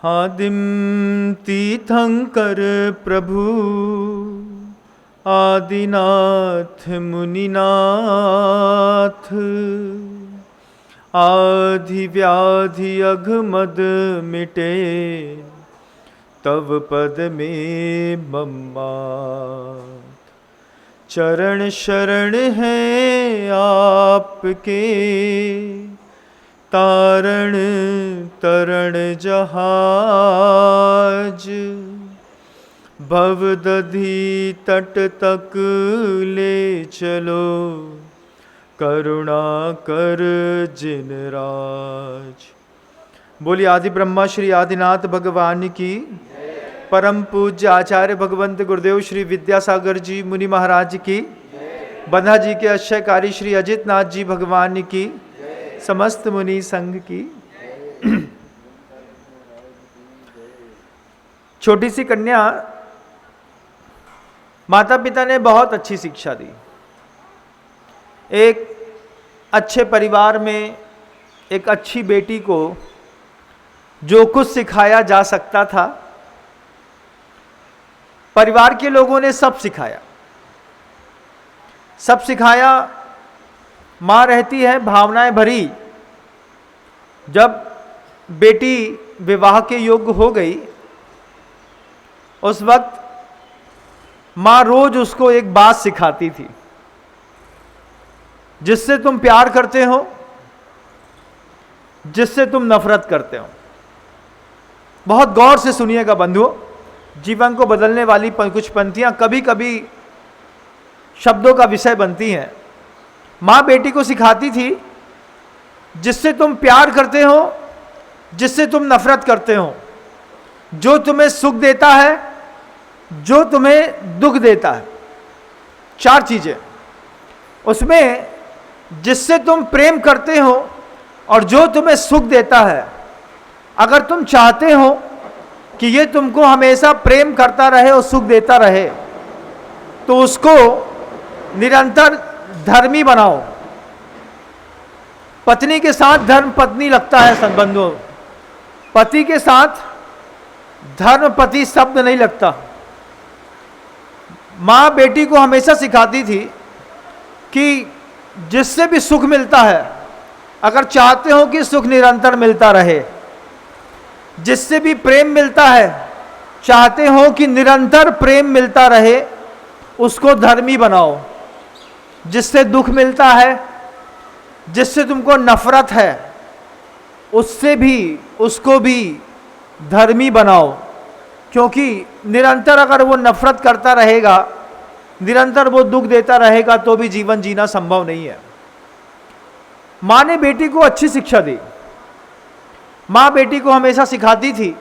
आदिम तीर्थंकर प्रभु आदिनाथ मुनिनाथ, आधि व्याधि अघमद मिटे तव पद में मम्मा। चरण शरण है आपके, तारण तरण जहाज, भवदधि तट तक ले चलो, करुणा कर जिन राज। बोलिए आदि ब्रह्मा श्री आदिनाथ भगवान की, परम पूज्य आचार्य भगवंत गुरुदेव श्री विद्यासागर जी मुनि महाराज की, बंधा जी के आश्रयकारी श्री अजित नाथ जी भगवान की, समस्त मुनि संघ की। छोटी सी कन्या, माता पिता ने बहुत अच्छी शिक्षा दी। एक अच्छे परिवार में एक अच्छी बेटी को जो कुछ सिखाया जा सकता था, परिवार के लोगों ने सब सिखाया, सब सिखाया। माँ रहती है भावनाएं भरी। जब बेटी विवाह के योग्य हो गई, उस वक्त माँ रोज उसको एक बात सिखाती थी, जिससे तुम प्यार करते हो, जिससे तुम नफरत करते हो। बहुत गौर से सुनिएगा बंधुओं, जीवन को बदलने वाली कुछ पंक्तियां कभी कभी शब्दों का विषय बनती हैं। माँ बेटी को सिखाती थी, जिससे तुम प्यार करते हो, जिससे तुम नफरत करते हो, जो तुम्हें सुख देता है, जो तुम्हें दुख देता है, चार चीजें। उसमें जिससे तुम प्रेम करते हो और जो तुम्हें सुख देता है, अगर तुम चाहते हो कि ये तुमको हमेशा प्रेम करता रहे और सुख देता रहे, तो उसको निरंतर धर्मी बनाओ। पत्नी के साथ धर्म पत्नी लगता है संबंधों, पति के साथ धर्म पति शब्द नहीं लगता। माँ बेटी को हमेशा सिखाती थी कि जिससे भी सुख मिलता है, अगर चाहते हो कि सुख निरंतर मिलता रहे, जिससे भी प्रेम मिलता है, चाहते हो कि निरंतर प्रेम मिलता रहे, उसको धर्मी बनाओ। जिससे दुख मिलता है, जिससे तुमको नफरत है, उससे भी उसको भी धर्मी बनाओ। क्योंकि निरंतर अगर वो नफरत करता रहेगा, निरंतर वो दुख देता रहेगा, तो भी जीवन जीना संभव नहीं है। माँ ने बेटी को अच्छी शिक्षा दी। माँ बेटी को हमेशा सिखाती थी,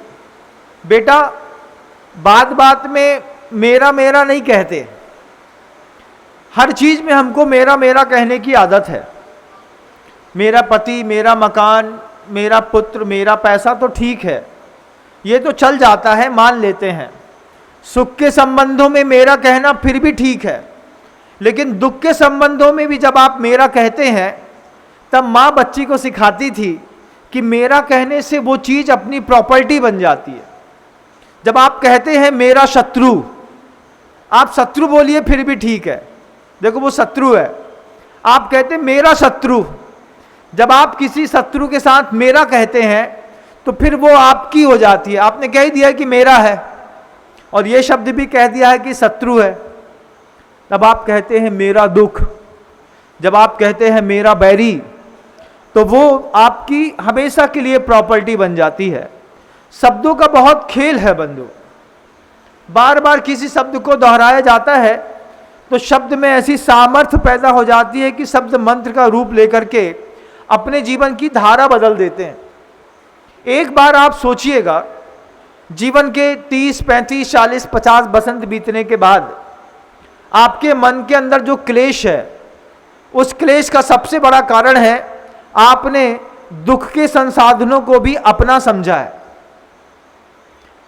बेटा बात बात में मेरा मेरा नहीं कहते। हर चीज में हमको मेरा मेरा कहने की आदत है। मेरा पति, मेरा मकान, मेरा पुत्र, मेरा पैसा तो ठीक है, ये तो चल जाता है, मान लेते हैं। सुख के संबंधों में मेरा कहना फिर भी ठीक है, लेकिन दुख के संबंधों में भी जब आप मेरा कहते हैं, तब माँ बच्ची को सिखाती थी कि मेरा कहने से वो चीज अपनी प्रॉपर्टी बन जाती है। जब आप कहते हैं मेरा शत्रु, आप शत्रु बोलिए फिर भी ठीक है, देखो वो शत्रु है। आप कहते मेरा शत्रु, जब आप किसी शत्रु के साथ मेरा कहते हैं, तो फिर वो आपकी हो जाती है। आपने कह दिया कि मेरा है, और ये शब्द भी कह दिया है कि शत्रु है। तब आप कहते हैं मेरा दुख। जब आप कहते हैं मेरा बैरी, तो वो आपकी हमेशा के लिए प्रॉपर्टी बन जाती है। शब्दों का बहुत खेल है बंधु। बार बार किसी शब्द को दोहराया जाता है, तो शब्द में ऐसी सामर्थ्य पैदा हो जाती है कि शब्द मंत्र का रूप लेकर के अपने जीवन की धारा बदल देते हैं। एक बार आप सोचिएगा, जीवन के 30, 35, 40, 50 बसंत बीतने के बाद आपके मन के अंदर जो क्लेश है, उस क्लेश का सबसे बड़ा कारण है आपने दुख के संसाधनों को भी अपना समझा है।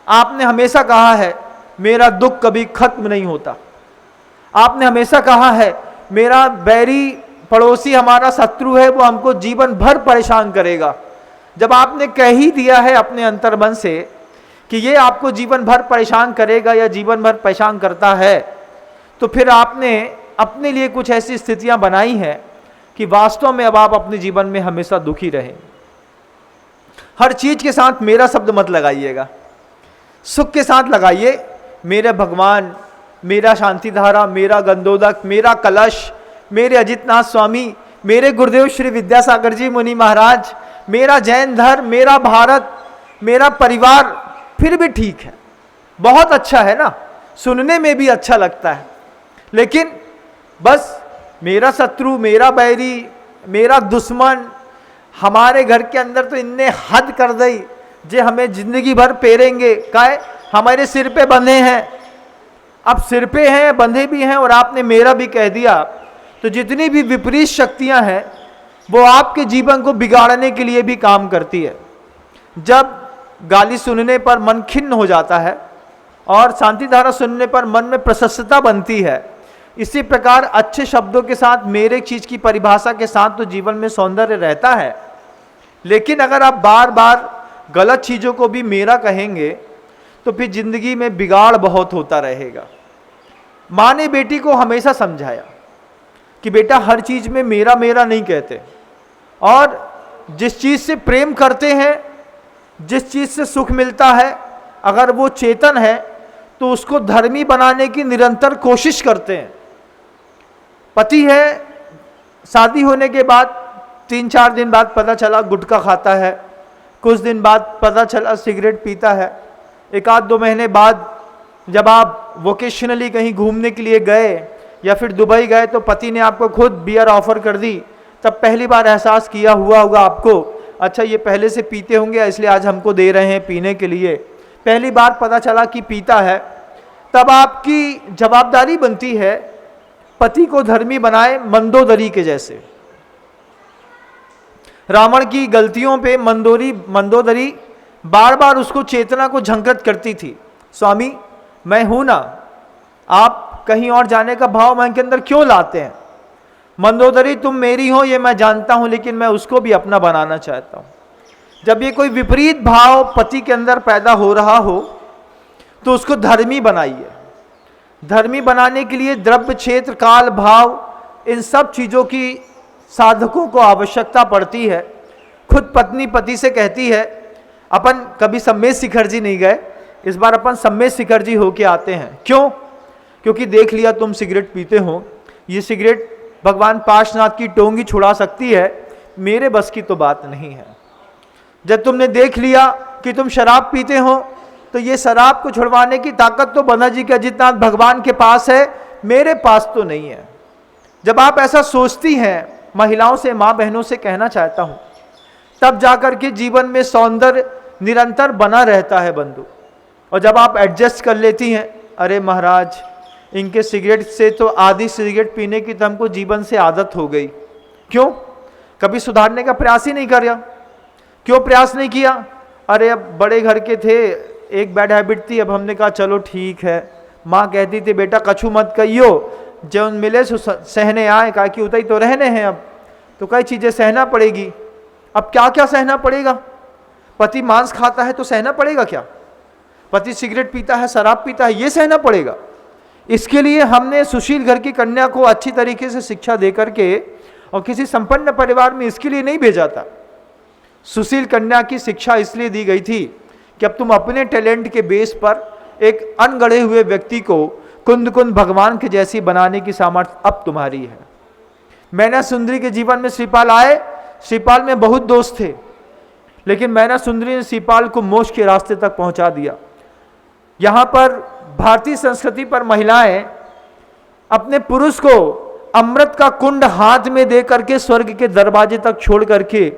आपने हमेशा कहा है मेरा दुख कभी खत्म नहीं होता। आपने हमेशा कहा है मेरा बैरी पड़ोसी हमारा शत्रु है, वो हमको जीवन भर परेशान करेगा। जब आपने कह ही दिया है अपने अंतर्मन से, कि ये आपको जीवन भर परेशान करेगा या जीवन भर परेशान करता है, तो फिर आपने अपने लिए कुछ ऐसी स्थितियां बनाई हैं कि वास्तव में अब आप अपने जीवन में हमेशा दुखी रहें। हर चीज के साथ मेरा शब्द मत लगाइएगा, सुख के साथ लगाइए मेरे भगवान, मेरा शांतिधारा, मेरा गंधोदक, मेरा कलश, मेरे अजितनाथ स्वामी, मेरे गुरुदेव श्री विद्यासागर जी मुनि महाराज, मेरा जैन धर्म, मेरा भारत, मेरा परिवार, फिर भी ठीक है, बहुत अच्छा है ना, सुनने में भी अच्छा लगता है। लेकिन बस मेरा शत्रु, मेरा बैरी, मेरा दुश्मन, हमारे घर के अंदर तो इनने हद कर दी जे हमें जिंदगी भर पेरेंगे, काहे हमारे सिर पे बंधे हैं। अब सिर पे हैं, बंधे भी हैं और आपने मेरा भी कह दिया, तो जितनी भी विपरीत शक्तियां हैं वो आपके जीवन को बिगाड़ने के लिए भी काम करती है। जब गाली सुनने पर मन खिन्न हो जाता है और शांतिधारा सुनने पर मन में प्रशस्तता बनती है, इसी प्रकार अच्छे शब्दों के साथ, मेरे चीज की परिभाषा के साथ तो जीवन में सौंदर्य रहता है। लेकिन अगर आप बार बार गलत चीजों को भी मेरा कहेंगे तो फिर जिंदगी में बिगाड़ बहुत होता रहेगा। माँ ने बेटी को हमेशा समझाया कि बेटा हर चीज में मेरा मेरा नहीं कहते, और जिस चीज से प्रेम करते हैं, जिस चीज से सुख मिलता है, अगर वो चेतन है तो उसको धर्मी बनाने की निरंतर कोशिश करते हैं। पति है, शादी होने के बाद 3-4 दिन बाद पता चला गुटखा खाता है, कुछ दिन बाद पता चला सिगरेट पीता है, 1-2 महीने बाद जब आप वोकेशनली कहीं घूमने के लिए गए या फिर दुबई गए तो पति ने आपको खुद बियर ऑफर कर दी, तब पहली बार एहसास किया हुआ होगा आपको, अच्छा ये पहले से पीते होंगे इसलिए आज हमको दे रहे हैं पीने के लिए। पहली बार पता चला कि पीता है, तब आपकी जवाबदारी बनती है पति को धर्मी बनाए, मंदोदरी के जैसे। रावण की गलतियों पे मंदोदरी बार बार उसको चेतना को झंकृत करती थी, स्वामी मैं हूं ना, आप कहीं और जाने का भाव मन के अंदर क्यों लाते हैं? मंदोदरी तुम मेरी हो ये मैं जानता हूं, लेकिन मैं उसको भी अपना बनाना चाहता हूं। जब ये कोई विपरीत भाव पति के अंदर पैदा हो रहा हो तो उसको धर्मी बनाइए। धर्मी बनाने के लिए द्रव्य, क्षेत्र, काल, भाव, इन सब चीजों की साधकों को आवश्यकता पड़ती है। खुद पत्नी पति से कहती है, अपन कभी सम्मेद शिखर जी नहीं गए, इस बार अपन सम्मेद शिखर जी होके आते हैं। क्यों? क्योंकि देख लिया तुम सिगरेट पीते हो, ये सिगरेट भगवान पार्श्वनाथ की टोंगी छुड़ा सकती है, मेरे बस की तो बात नहीं है। जब तुमने देख लिया कि तुम शराब पीते हो, तो ये शराब को छुड़वाने की ताकत तो बंधा जी के अजितनाथ भगवान के पास है, मेरे पास तो नहीं है। जब आप ऐसा सोचती हैं, महिलाओं से, माँ बहनों से कहना चाहता हूं, तब जाकर के जीवन में सौंदर्य निरंतर बना रहता है बंधु। और जब आप एडजस्ट कर लेती हैं, अरे महाराज इनके सिगरेट से तो आधी सिगरेट पीने की तो हमको जीवन से आदत हो गई, क्यों? कभी सुधारने का प्रयास ही नहीं कर रहा। क्यों प्रयास नहीं किया? अरे अब बड़े घर के थे, एक बैड हैबिट थी, अब हमने कहा चलो ठीक है। माँ कहती थी बेटा कछु मत कहियो, जब मिले सो सहने आए, कहा कि उतई तो रहने हैं, अब तो कई चीज़ें सहना पड़ेगी। अब क्या क्या सहना पड़ेगा? पति मांस खाता है तो सहना पड़ेगा क्या? पति सिगरेट पीता है, शराब पीता है, ये सहना पड़ेगा? इसके लिए हमने सुशील घर की कन्या को अच्छी तरीके से शिक्षा दे करके और किसी संपन्न परिवार में इसके लिए नहीं भेजा था। सुशील कन्या की शिक्षा इसलिए दी गई थी कि अब तुम अपने टैलेंट के बेस पर एक अनगढ़े हुए व्यक्ति को कुंद कुंद भगवान के जैसी बनाने की सामर्थ्य अब तुम्हारी है। मैना सुंदरी के जीवन में श्रीपाल आए, श्रीपाल में बहुत दोस्त थे, लेकिन मैना सुंदरी ने श्रीपाल को मोक्ष के रास्ते तक पहुंचा दिया। यहां पर भारतीय संस्कृति पर महिलाएं अपने पुरुष को अमृत का कुंड हाथ में दे करके स्वर्ग के दरवाजे तक छोड़ करके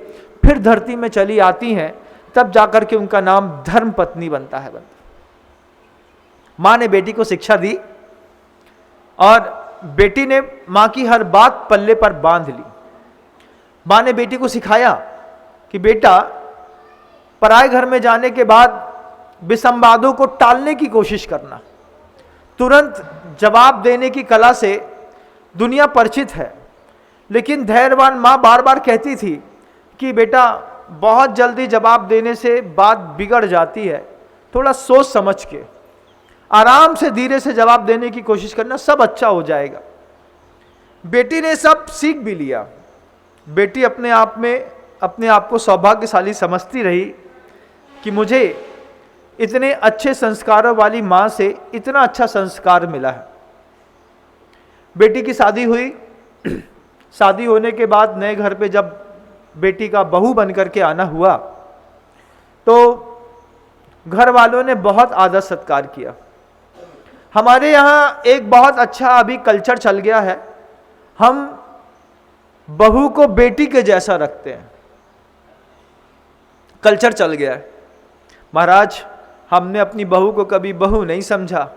फिर धरती में चली आती हैं, तब जाकर के उनका नाम धर्म पत्नी बनता है। मां ने बेटी को शिक्षा दी और बेटी ने मां की हर बात पल्ले पर बांध ली। मां ने बेटी को सिखाया कि बेटा पराए घर में जाने के बाद विसंवादों को टालने की कोशिश करना, तुरंत जवाब देने की कला से दुनिया परिचित है। लेकिन धैर्यवान मां बार बार कहती थी कि बेटा बहुत जल्दी जवाब देने से बात बिगड़ जाती है, थोड़ा सोच समझ के आराम से धीरे से जवाब देने की कोशिश करना, सब अच्छा हो जाएगा। बेटी ने सब सीख भी लिया। बेटी अपने आप को सौभाग्यशाली समझती रही कि मुझे इतने अच्छे संस्कारों वाली माँ से इतना अच्छा संस्कार मिला है। बेटी की शादी हुई। शादी होने के बाद नए घर पे जब बेटी का बहू बन करके आना हुआ तो घर वालों ने बहुत आदर सत्कार किया। हमारे यहाँ एक बहुत अच्छा अभी कल्चर चल गया है, हम बहू को बेटी के जैसा रखते हैं। कल्चर चल गया है। महाराज, हमने अपनी बहू को कभी बहू नहीं समझा।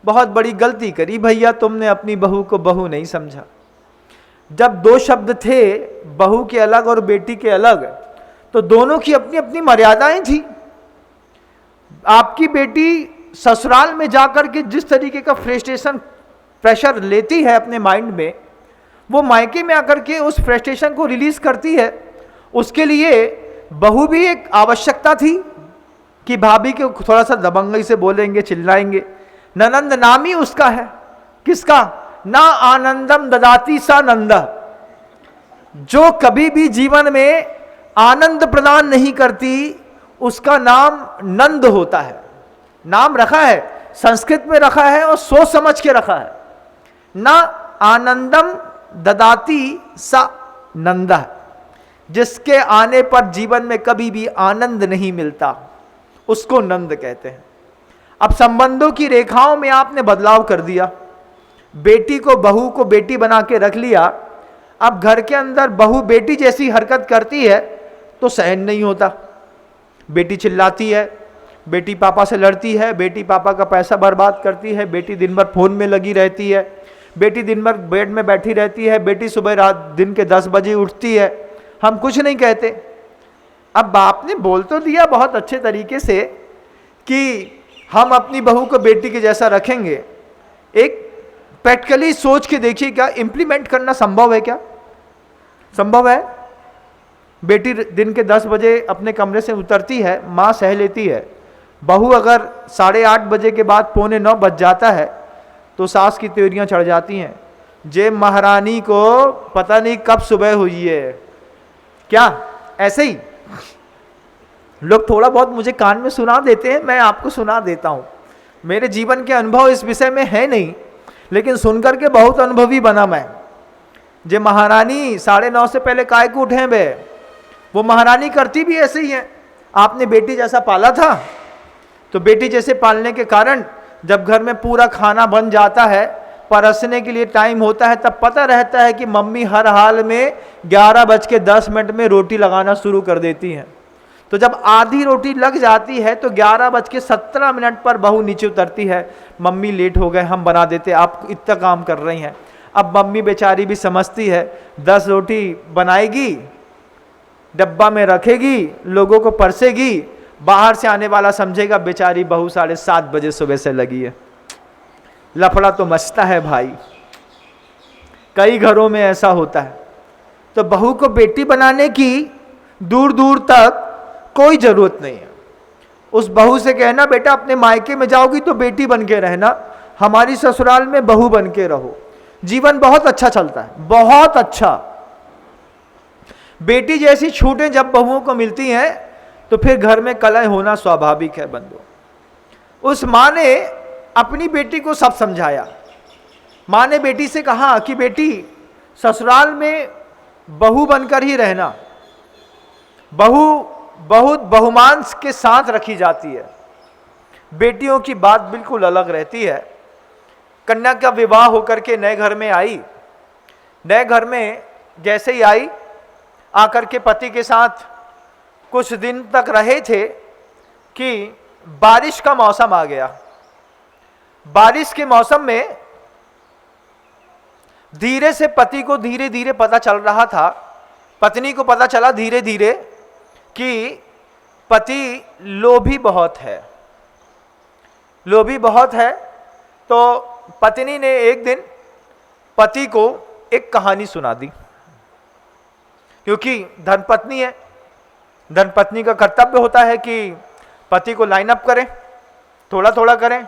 बहुत बड़ी गलती करी भैया, तुमने अपनी बहू को बहू नहीं समझा। जब दो शब्द थे, बहू के अलग और बेटी के अलग, तो दोनों की अपनी अपनी मर्यादाएं थी। आपकी बेटी ससुराल में जाकर के जिस तरीके का फ्रस्ट्रेशन प्रेशर लेती है अपने माइंड में, वो मायके में आकर के उस फ्रस्ट्रेशन को रिलीज करती है। उसके लिए बहू भी एक आवश्यकता थी कि भाभी के थोड़ा सा दबंगई से बोलेंगे, चिल्लाएंगे। ननंद नाम ही उसका है। किसका? ना आनंदम ददाती सा नंद। जो कभी भी जीवन में आनंद प्रदान नहीं करती उसका नाम नंद होता है। नाम रखा है, संस्कृत में रखा है और सोच समझ के रखा है। ना आनंदम ददाती सा नंद, जिसके आने पर जीवन में कभी भी आनंद नहीं मिलता, उसको नंद कहते हैं। अब संबंधों की रेखाओं में आपने बदलाव कर दिया। बेटी को, बहू को बेटी बना के रख लिया। अब घर के अंदर बहू बेटी जैसी हरकत करती है तो सहन नहीं होता। बेटी चिल्लाती है, बेटी पापा से लड़ती है, बेटी पापा का पैसा बर्बाद करती है, बेटी दिन भर फोन में लगी रहती है, बेटी दिन भर बेड में बैठी रहती है, बेटी सुबह रात दिन के 10 बजे उठती है। हम कुछ नहीं कहते। अब बाप ने बोल तो दिया बहुत अच्छे तरीके से कि हम अपनी बहू को बेटी के जैसा रखेंगे। एक प्रैक्टिकली सोच के देखिए, क्या इंप्लीमेंट करना संभव है? क्या संभव है? बेटी दिन के 10 बजे अपने कमरे से उतरती है, माँ सह लेती है। बहू अगर 8:30 बजे के बाद 8:45 बज जाता है तो सास की त्योरियां चढ़ जाती हैं। जे महारानी को पता नहीं कब सुबह हुई है। क्या ऐसे ही लोग थोड़ा बहुत मुझे कान में सुना देते हैं, मैं आपको सुना देता हूँ। मेरे जीवन के अनुभव इस विषय में है नहीं, लेकिन सुनकर के बहुत अनुभवी बना मैं। जे महारानी 9:30 से पहले काय को उठे बे, वो महारानी करती भी ऐसे ही है। आपने बेटी जैसा पाला था, तो बेटी जैसे पालने के कारण जब घर में पूरा खाना बन जाता है, परसने के लिए टाइम होता है, तब पता रहता है कि मम्मी हर हाल में 11:10 में रोटी लगाना शुरू कर देती हैं। तो जब आधी रोटी लग जाती है तो 11:17 पर बहू नीचे उतरती है, मम्मी लेट हो गए, हम बना देते, आप इतना काम कर रही हैं। अब मम्मी बेचारी भी समझती है, 10 रोटी बनाएगी, डब्बा में रखेगी, लोगों को परसेगी, बाहर से आने वाला समझेगा बेचारी बहू 7:30 बजे सुबह से लगी है। लफड़ा तो मचता है भाई, कई घरों में ऐसा होता है। तो बहू को बेटी बनाने की दूर दूर तक कोई जरूरत नहीं है। उस बहू से कहना, बेटा अपने मायके में जाओगी तो बेटी बन के रहना, हमारी ससुराल में बहू बन के रहो, जीवन बहुत अच्छा चलता है, बहुत अच्छा। बेटी जैसी छूटें जब बहुओं को मिलती हैं तो फिर घर में कलह होना स्वाभाविक है बंधु। उस माँ ने अपनी बेटी को सब समझाया। माँ ने बेटी से कहा कि बेटी ससुराल में बहू बनकर ही रहना, बहू बहुत बहुमान के साथ रखी जाती है, बेटियों की बात बिल्कुल अलग रहती है। कन्या का विवाह होकर के नए घर में आई, नए घर में जैसे ही आई, आकर के पति के साथ कुछ दिन तक रहे थे कि बारिश का मौसम आ गया। बारिश के मौसम में धीरे से पति को धीरे धीरे पता चल रहा था, पत्नी को पता चला धीरे धीरे कि पति लोभी बहुत है, लोभी बहुत है। तो पत्नी ने एक दिन पति को एक कहानी सुना दी, क्योंकि धर्मपत्नी है, धर्मपत्नी का कर्तव्य होता है कि पति को लाइन अप करे, थोड़ा थोड़ा करें।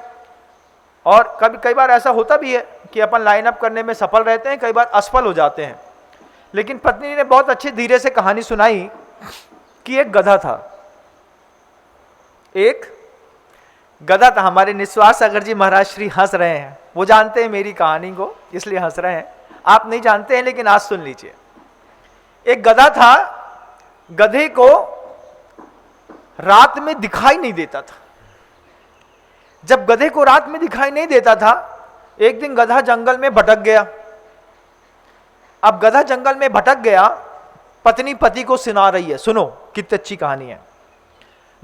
और कई बार ऐसा होता भी है कि अपन लाइन अप करने में सफल रहते हैं, कई बार असफल हो जाते हैं। लेकिन पत्नी ने बहुत अच्छे धीरे से कहानी सुनाई कि एक गधा था, एक गधा था। हमारे निश्वास सागर जी महाराज श्री हंस रहे हैं, वो जानते हैं मेरी कहानी को इसलिए हंस रहे हैं, आप नहीं जानते हैं लेकिन आज सुन लीजिए। एक गधा था, गधे को रात में दिखाई नहीं देता था। जब गधे को रात में दिखाई नहीं देता था, एक दिन गधा जंगल में भटक गया। अब गधा जंगल में भटक गया, पत्नी पति को सुना रही है, सुनो कितनी अच्छी कहानी है।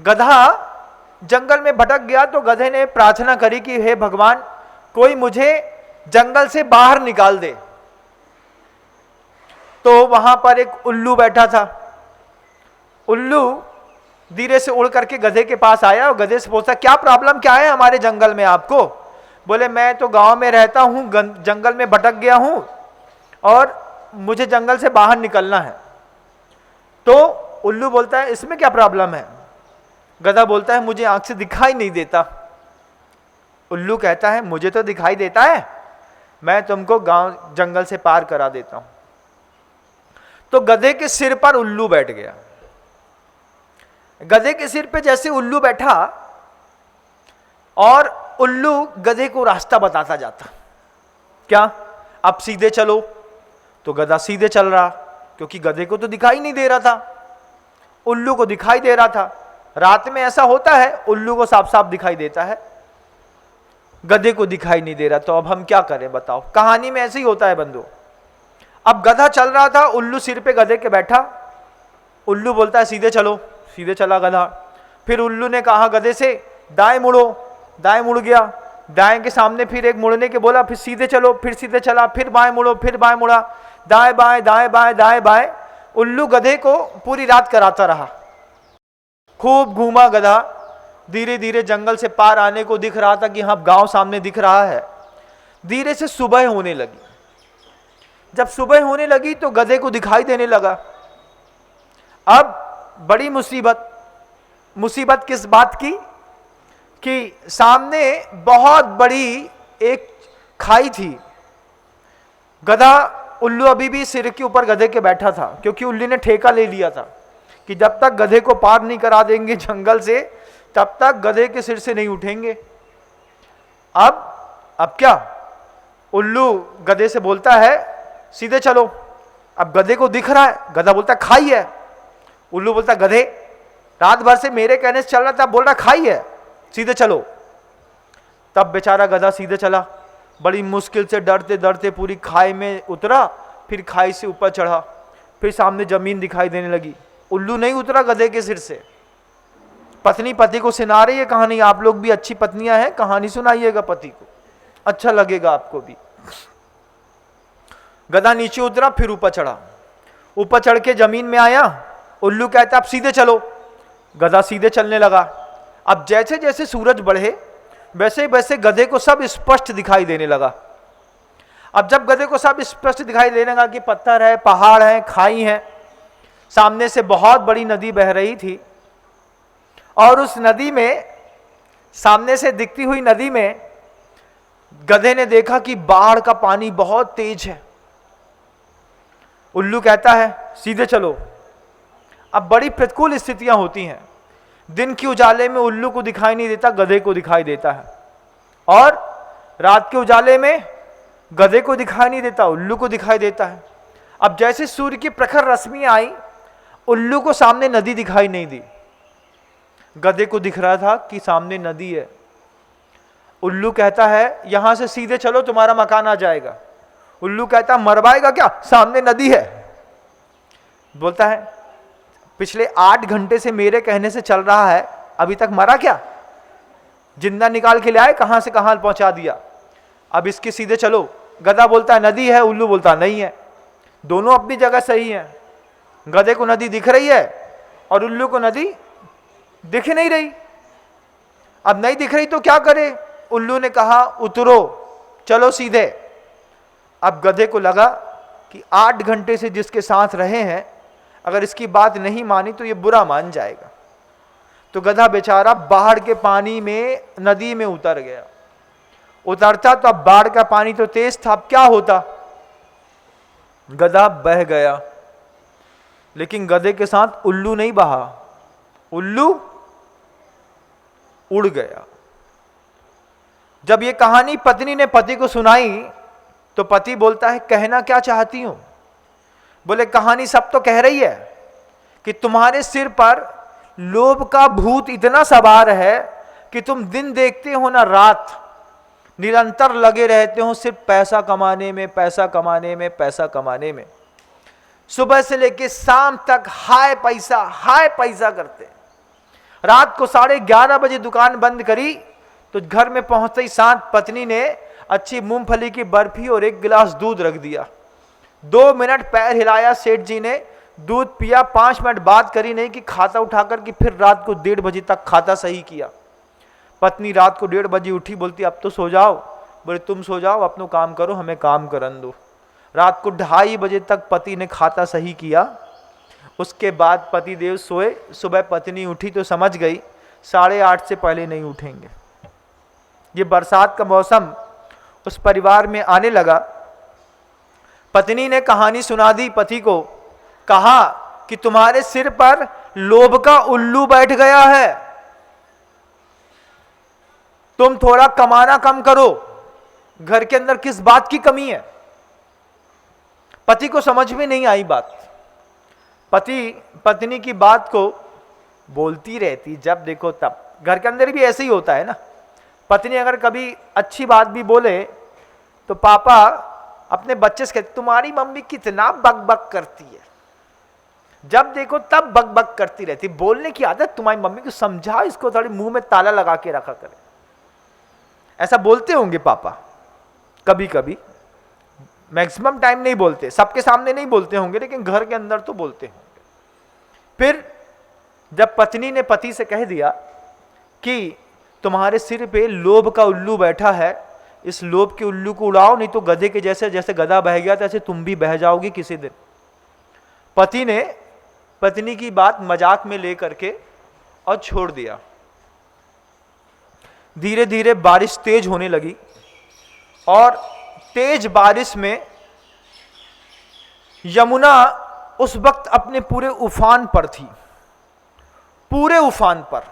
गधा जंगल में भटक गया तो गधे ने प्रार्थना करी कि हे भगवान, कोई मुझे जंगल से बाहर निकाल दे। तो वहां पर एक उल्लू बैठा था। उल्लू धीरे से उड़ करके गधे के पास आया और गधे से पूछा, क्या प्रॉब्लम क्या है हमारे जंगल में आपको? बोले, मैं तो गांव में रहता हूं, जंगल में भटक गया हूं और मुझे जंगल से बाहर निकलना है। तो उल्लू बोलता है, इसमें क्या प्रॉब्लम है? गधा बोलता है, मुझे आंख से दिखाई नहीं देता। उल्लू कहता है, मुझे तो दिखाई देता है, मैं तुमको गांव जंगल से पार करा देता हूं। तो गधे के सिर पर उल्लू बैठ गया। गधे के सिर पे जैसे उल्लू बैठा और उल्लू गधे को रास्ता बताता जाता, क्या अब सीधे चलो? तो गधा सीधे चल रहा, क्योंकि गधे को तो दिखाई नहीं दे रहा था, उल्लू को दिखाई दे रहा था। रात में ऐसा होता है, उल्लू को साफ साफ दिखाई देता है, गधे को दिखाई नहीं दे रहा। तो अब हम क्या करें बताओ? कहानी में ऐसे ही होता है बंधु। अब गधा चल रहा था, उल्लू सिर पे गधे के बैठा। उल्लू बोलता है, सीधे चलो। सीधे चला गधा। फिर उल्लू ने कहा गधे से, दाएं मुड़ो। दाएं मुड़ गया। दाएं के सामने फिर एक मुड़ने के बोला, फिर सीधे चलो। फिर सीधे चला। फिर बाएं मुड़ो। फिर बाएं मुड़ा। दाएं बाएं दाएं बाएं दाएं बाएं। उल्लू गधे को पूरी रात कराता रहा। खूब घूमा गधा। धीरे धीरे जंगल से पार आने को दिख रहा था कि हाँ गांव सामने दिख रहा है। धीरे से सुबह होने लगी। जब सुबह होने लगी तो गधे को दिखाई देने लगा। अब बड़ी मुसीबत। मुसीबत किस बात की? कि सामने बहुत बड़ी एक खाई थी। गधा, उल्लू अभी भी सिर के ऊपर गधे के बैठा था, क्योंकि उल्लू ने ठेका ले लिया था कि जब तक गधे को पार नहीं करा देंगे जंगल से, तब तक गधे के सिर से नहीं उठेंगे। अब क्या? उल्लू गधे से बोलता है, सीधे चलो। अब गधे को दिख रहा है, गधा बोलता खाई है। उल्लू बोलता, गधे रात भर से मेरे कहने से चल रहा था, बोल रहा खाई है, सीधे चलो। तब बेचारा गधा सीधे चला। बड़ी मुश्किल से डरते डरते पूरी खाई में उतरा, फिर खाई से ऊपर चढ़ा, फिर सामने जमीन दिखाई देने लगी। उल्लू नहीं उतरा गधे के सिर से। पत्नी पति को सुना रही है कहानी। आप लोग भी अच्छी पत्नियां हैं, कहानी सुनाइएगा पति को, अच्छा लगेगा आपको भी। गधा नीचे उतरा, फिर ऊपर चढ़ा। ऊपर चढ़ के जमीन में आया। उल्लू कहता अब सीधे चलो। गधा सीधे चलने लगा। अब जैसे जैसे सूरज बढ़े वैसे वैसे गधे को सब स्पष्ट दिखाई देने लगा। अब जब गधे को सब स्पष्ट दिखाई देने लगा कि पत्थर है, पहाड़ है, खाई है, सामने से बहुत बड़ी नदी बह रही थी और उस नदी में, सामने से दिखती हुई नदी में गधे ने देखा कि बाढ़ का पानी बहुत तेज है। उल्लू कहता है सीधे चलो। अब बड़ी प्रतिकूल स्थितियां होती हैं। दिन के उजाले में उल्लू को दिखाई नहीं देता, गधे को दिखाई देता है, और रात के उजाले में गधे को दिखाई नहीं देता, उल्लू को दिखाई देता है। अब जैसे सूर्य की प्रखर रश्मियां आई, उल्लू को सामने नदी दिखाई नहीं दी, गधे को दिख रहा था कि सामने नदी है। उल्लू कहता है यहां से सीधे चलो, तुम्हारा मकान आ जाएगा। उल्लू कहता मरवाएगा क्या, सामने नदी है। बोलता है पिछले 8 घंटे से मेरे कहने से चल रहा है, अभी तक मरा क्या? जिंदा निकाल के ले आए, कहां से कहां पहुंचा दिया, अब इसके सीधे चलो। गधा बोलता है नदी है, उल्लू बोलता नहीं है। दोनों अपनी जगह सही है। गधे को नदी दिख रही है और उल्लू को नदी दिख नहीं रही। अब नहीं दिख रही तो क्या करे? उल्लू ने कहा उतरो, चलो सीधे। अब गधे को लगा कि 8 घंटे से जिसके साथ रहे हैं, अगर इसकी बात नहीं मानी तो ये बुरा मान जाएगा। तो गधा बेचारा बाढ़ के पानी में, नदी में उतर गया। उतरता तो अब बाढ़ का पानी तो तेज था, अब क्या होता, गधा बह गया। लेकिन गधे के साथ उल्लू नहीं बहा, उल्लू उड़ गया। जब ये कहानी पत्नी ने पति को सुनाई तो पति बोलता है, कहना क्या चाहती हूं? बोले, कहानी सब तो कह रही है कि तुम्हारे सिर पर लोभ का भूत इतना सवार है कि तुम दिन देखते हो ना रात, निरंतर लगे रहते हो सिर्फ पैसा कमाने में, पैसा कमाने में, पैसा कमाने में। सुबह से लेकर शाम तक हाय पैसा करते। रात को 11:30 बजे दुकान बंद करी तो घर में पहुंचते ही साथ पत्नी ने अच्छी मूंगफली की बर्फी और 1 गिलास दूध रख दिया। 2 मिनट पैर हिलाया सेठ जी ने, दूध पिया, 5 मिनट बात करी नहीं कि खाता उठाकर कि फिर रात को 1:30 बजे तक खाता सही किया। पत्नी रात को 1:30 बजे उठी, बोलती अब तो सो जाओ। बोले, तुम सो जाओ, अपनो काम करो, हमें काम करन दो। रात को 2:30 बजे तक पति ने खाता सही किया। उसके बाद पति देव सोए। सुबह पत्नी उठी तो समझ गई 8:30 से पहले नहीं उठेंगे। ये बरसात का मौसम उस परिवार में आने लगा। पत्नी ने कहानी सुना दी पति को, कहा कि तुम्हारे सिर पर लोभ का उल्लू बैठ गया है, तुम थोड़ा कमाना कम करो, घर के अंदर किस बात की कमी है। पति को समझ में नहीं आई बात। पति पत्नी की बात को बोलती रहती, जब देखो तब। घर के अंदर भी ऐसे ही होता है ना, पत्नी अगर कभी अच्छी बात भी बोले तो पापा अपने बच्चे से कहते, तुम्हारी मम्मी कितना बक करती है, जब देखो तब बक करती रहती, बोलने की आदत तुम्हारी मम्मी को समझा, इसको थोड़ी मुंह में ताला लगा के रखा करे। ऐसा बोलते होंगे पापा कभी कभी, मैक्सिमम टाइम नहीं बोलते, सबके सामने नहीं बोलते होंगे, लेकिन घर के अंदर तो बोलते होंगे। फिर जब पत्नी ने पति से कह दिया कि तुम्हारे सिर पे लोभ का उल्लू बैठा है, इस लोभ के उल्लू को उड़ाओ, नहीं तो गधे के जैसे गधा बह गया था ऐसे तुम भी बह जाओगी किसी दिन। पति ने पत्नी की बात मजाक में ले करके और छोड़ दिया। धीरे धीरे बारिश तेज होने लगी और तेज बारिश में यमुना उस वक्त अपने पूरे उफान पर थी, पूरे उफान पर।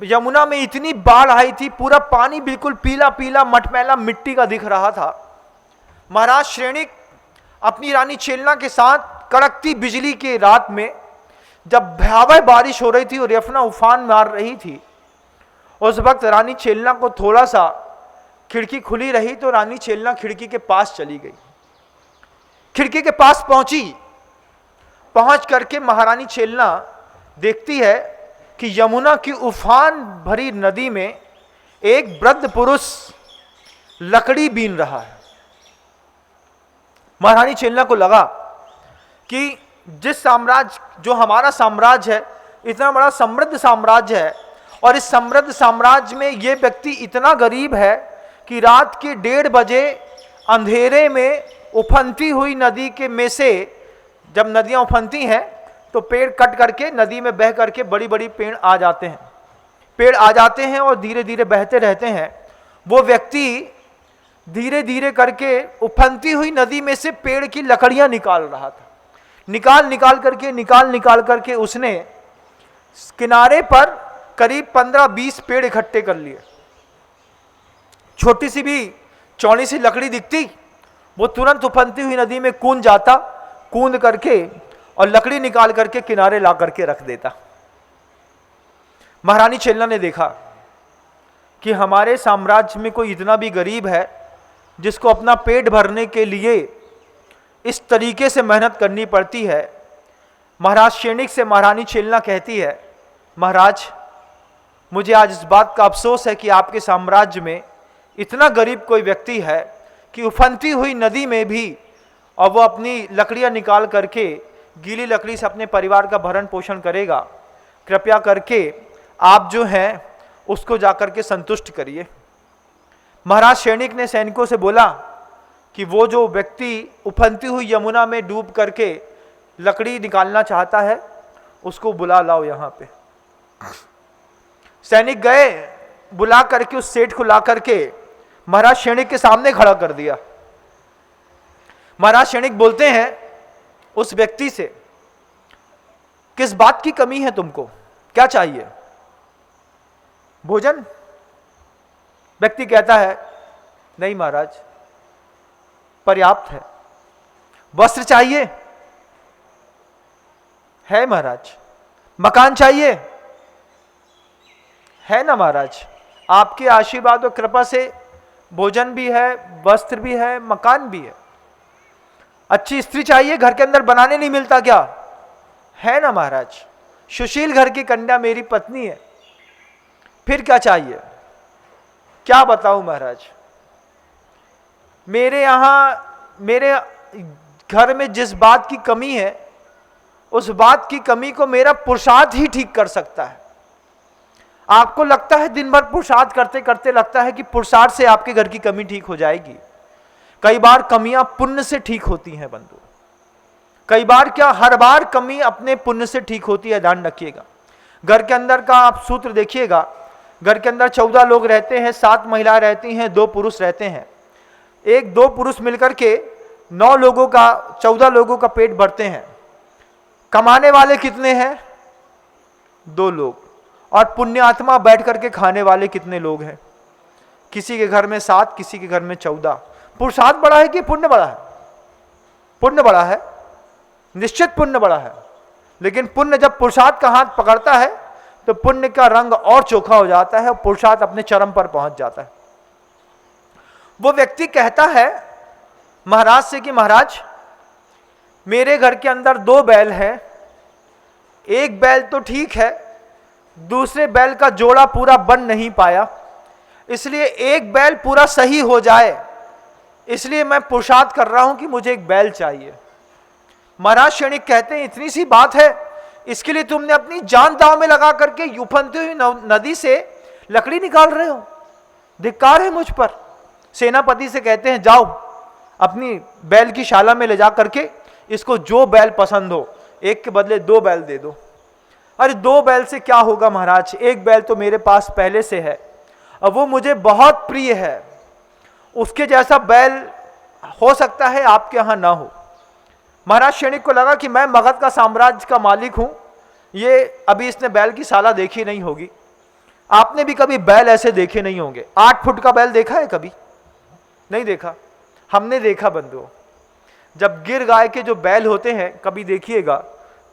यमुना में इतनी बाढ़ आई थी, पूरा पानी बिल्कुल पीला पीला मटमैला मिट्टी का दिख रहा था। महाराज श्रेणिक अपनी रानी चेलना के साथ कड़कती बिजली के रात में जब भयावह बारिश हो रही थी और यमुना उफान मार रही थी, उस वक्त रानी चेलना को थोड़ा सा खिड़की खुली रही तो रानी चेलना खिड़की के पास चली गई। खिड़की के पास पहुंची, पहुंच करके महारानी चेलना देखती है कि यमुना की उफान भरी नदी में एक वृद्ध पुरुष लकड़ी बीन रहा है। महारानी चेलना को लगा कि जिस साम्राज्य, जो हमारा साम्राज्य है, इतना बड़ा समृद्ध साम्राज्य है, और इस समृद्ध साम्राज्य में ये व्यक्ति इतना गरीब है कि रात के 1:30 बजे अंधेरे में उफनती हुई नदी के में से, जब नदियां उफनती हैं तो पेड़ कट करके नदी में बह करके बड़ी बड़ी पेड़ आ जाते हैं, पेड़ आ जाते हैं और धीरे धीरे बहते रहते हैं। वो व्यक्ति धीरे धीरे करके उफनती हुई नदी में से पेड़ की लकड़ियां निकाल रहा था। निकाल करके उसने किनारे पर करीब 15-20 पेड़ इकट्ठे कर लिए। छोटी सी भी चौड़ी सी लकड़ी दिखती, वो तुरंत उफनती हुई नदी में कूद जाता, कूद करके और लकड़ी निकाल करके किनारे ला करके रख देता। महारानी चेलना ने देखा कि हमारे साम्राज्य में कोई इतना भी गरीब है जिसको अपना पेट भरने के लिए इस तरीके से मेहनत करनी पड़ती है। महाराज श्रेणिक से महारानी चेलना कहती है, महाराज मुझे आज इस बात का अफसोस है कि आपके साम्राज्य में इतना गरीब कोई व्यक्ति है कि उफनती हुई नदी में भी, और वो अपनी लकड़ियां निकाल करके गीली लकड़ी से अपने परिवार का भरण पोषण करेगा। कृपया करके आप जो हैं उसको जाकर के संतुष्ट करिए। महाराज श्रेणिक ने सैनिकों से बोला कि वो जो व्यक्ति उफनती हुई यमुना में डूब करके लकड़ी निकालना चाहता है, उसको बुला लाओ यहां पे। सैनिक गए, बुला करके उस सेठ को ला करके महाराज क्षणिक के सामने खड़ा कर दिया। महाराज क्षणिक बोलते हैं उस व्यक्ति से, किस बात की कमी है तुमको, क्या चाहिए? भोजन? व्यक्ति कहता है, नहीं महाराज, पर्याप्त है। वस्त्र चाहिए? है महाराज। मकान चाहिए? है ना महाराज। आपके आशीर्वाद और कृपा से भोजन भी है, वस्त्र भी है, मकान भी है। अच्छी स्त्री चाहिए, घर के अंदर बनाने नहीं मिलता क्या? है ना महाराज। सुशील घर की कन्या मेरी पत्नी है। फिर क्या चाहिए? क्या बताऊं महाराज, मेरे घर में जिस बात की कमी है, उस बात की कमी को मेरा पुरुषार्थ ही ठीक कर सकता है। आपको लगता है दिन भर पुरुषार्थ करते करते लगता है कि पुरुषार्थ से आपके घर की कमी ठीक हो जाएगी। कई बार कमियां पुण्य से ठीक होती हैं बंधु। कई बार क्या, हर बार कमी अपने पुण्य से ठीक होती है, ध्यान रखिएगा। घर के अंदर का आप सूत्र देखिएगा, घर के अंदर 14 लोग रहते हैं, 7 महिलाएं रहती हैं, 2 पुरुष रहते हैं। 1-2 पुरुष मिलकर के 9 लोगों का, 14 लोगों का पेट भरते हैं। कमाने वाले कितने हैं? 2 लोग। और पुण्यात्मा बैठ करके खाने वाले कितने लोग हैं? किसी के घर में 7, किसी के घर में 14। पुरुषार्थ बड़ा है कि पुण्य बड़ा है? पुण्य बड़ा है, निश्चित पुण्य बड़ा है। लेकिन पुण्य जब पुरुषार्थ का हाथ पकड़ता है तो पुण्य का रंग और चोखा हो जाता है और पुरुषार्थ अपने चरम पर पहुंच जाता है। वो व्यक्ति कहता है महाराज से कि महाराज, मेरे घर के अंदर 2 बैल हैं। एक बैल तो ठीक है, दूसरे बैल का जोड़ा पूरा बन नहीं पाया, इसलिए एक बैल पूरा सही हो जाए, इसलिए मैं पुरुषार्थ कर रहा हूं कि मुझे एक बैल चाहिए। महाराज क्षणिक कहते हैं, इतनी सी बात है, इसके लिए तुमने अपनी जान दांव में लगा करके उफनती हुई नदी से लकड़ी निकाल रहे हो? धिक्कार है मुझ पर। सेनापति से कहते हैं, जाओ अपनी बैल की शाला में ले जा करके इसको जो बैल पसंद हो, एक के बदले 2 बैल दे दो। अरे 2 बैल से क्या होगा महाराज, एक बैल तो मेरे पास पहले से है और वो मुझे बहुत प्रिय है, उसके जैसा बैल हो सकता है आपके यहां ना हो। महाराज क्षणिक को लगा कि मैं मगध का साम्राज्य का मालिक हूं, ये अभी इसने बैल की साला देखी नहीं होगी। आपने भी कभी बैल ऐसे देखे नहीं होंगे। 8 फुट का बैल देखा है कभी? नहीं देखा। हमने देखा बंधुओं, जब गिर गाय के जो बैल होते हैं, कभी देखिएगा,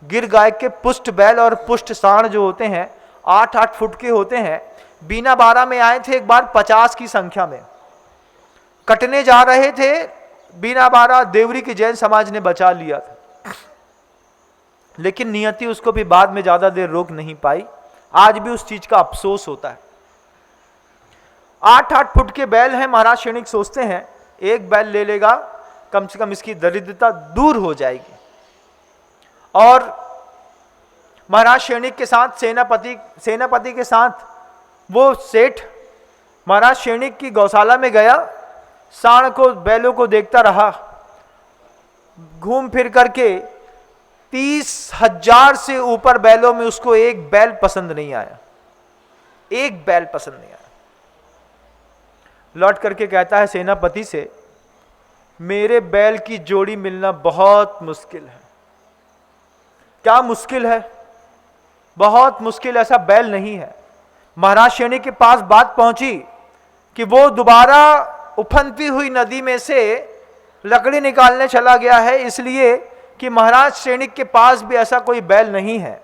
गिर गाय के पुष्ट बैल और पुष्ट सांड जो होते हैं 8-8 फुट के होते हैं। बीना बारा में आए थे एक बार 50 की संख्या में, कटने जा रहे थे। बीना बारा देवरी के जैन समाज ने बचा लिया था, लेकिन नियति उसको भी बाद में ज्यादा देर रोक नहीं पाई। आज भी उस चीज का अफसोस होता है। 8-8 फुट के बैल हैं। महाराज क्षणिक सोचते हैं एक बैल ले लेगा, कम से कम इसकी दरिद्रता दूर हो जाएगी। और महाराज क्षणिक के साथ सेनापति के साथ वो सेठ महाराज क्षणिक की गौशाला में गया, सांड को, बैलों को देखता रहा। घूम फिर करके 30,000 से ऊपर बैलों में उसको एक बैल पसंद नहीं आया, एक बैल पसंद नहीं आया। लौट करके कहता है सेनापति से, मेरे बैल की जोड़ी मिलना बहुत मुश्किल है। क्या मुश्किल है? बहुत मुश्किल, ऐसा बैल नहीं है। महाराज क्षणिक के पास बात पहुंची कि वो दोबारा उफनती हुई नदी में से लकड़ी निकालने चला गया है, इसलिए कि महाराज क्षणिक के पास भी ऐसा कोई बैल नहीं है।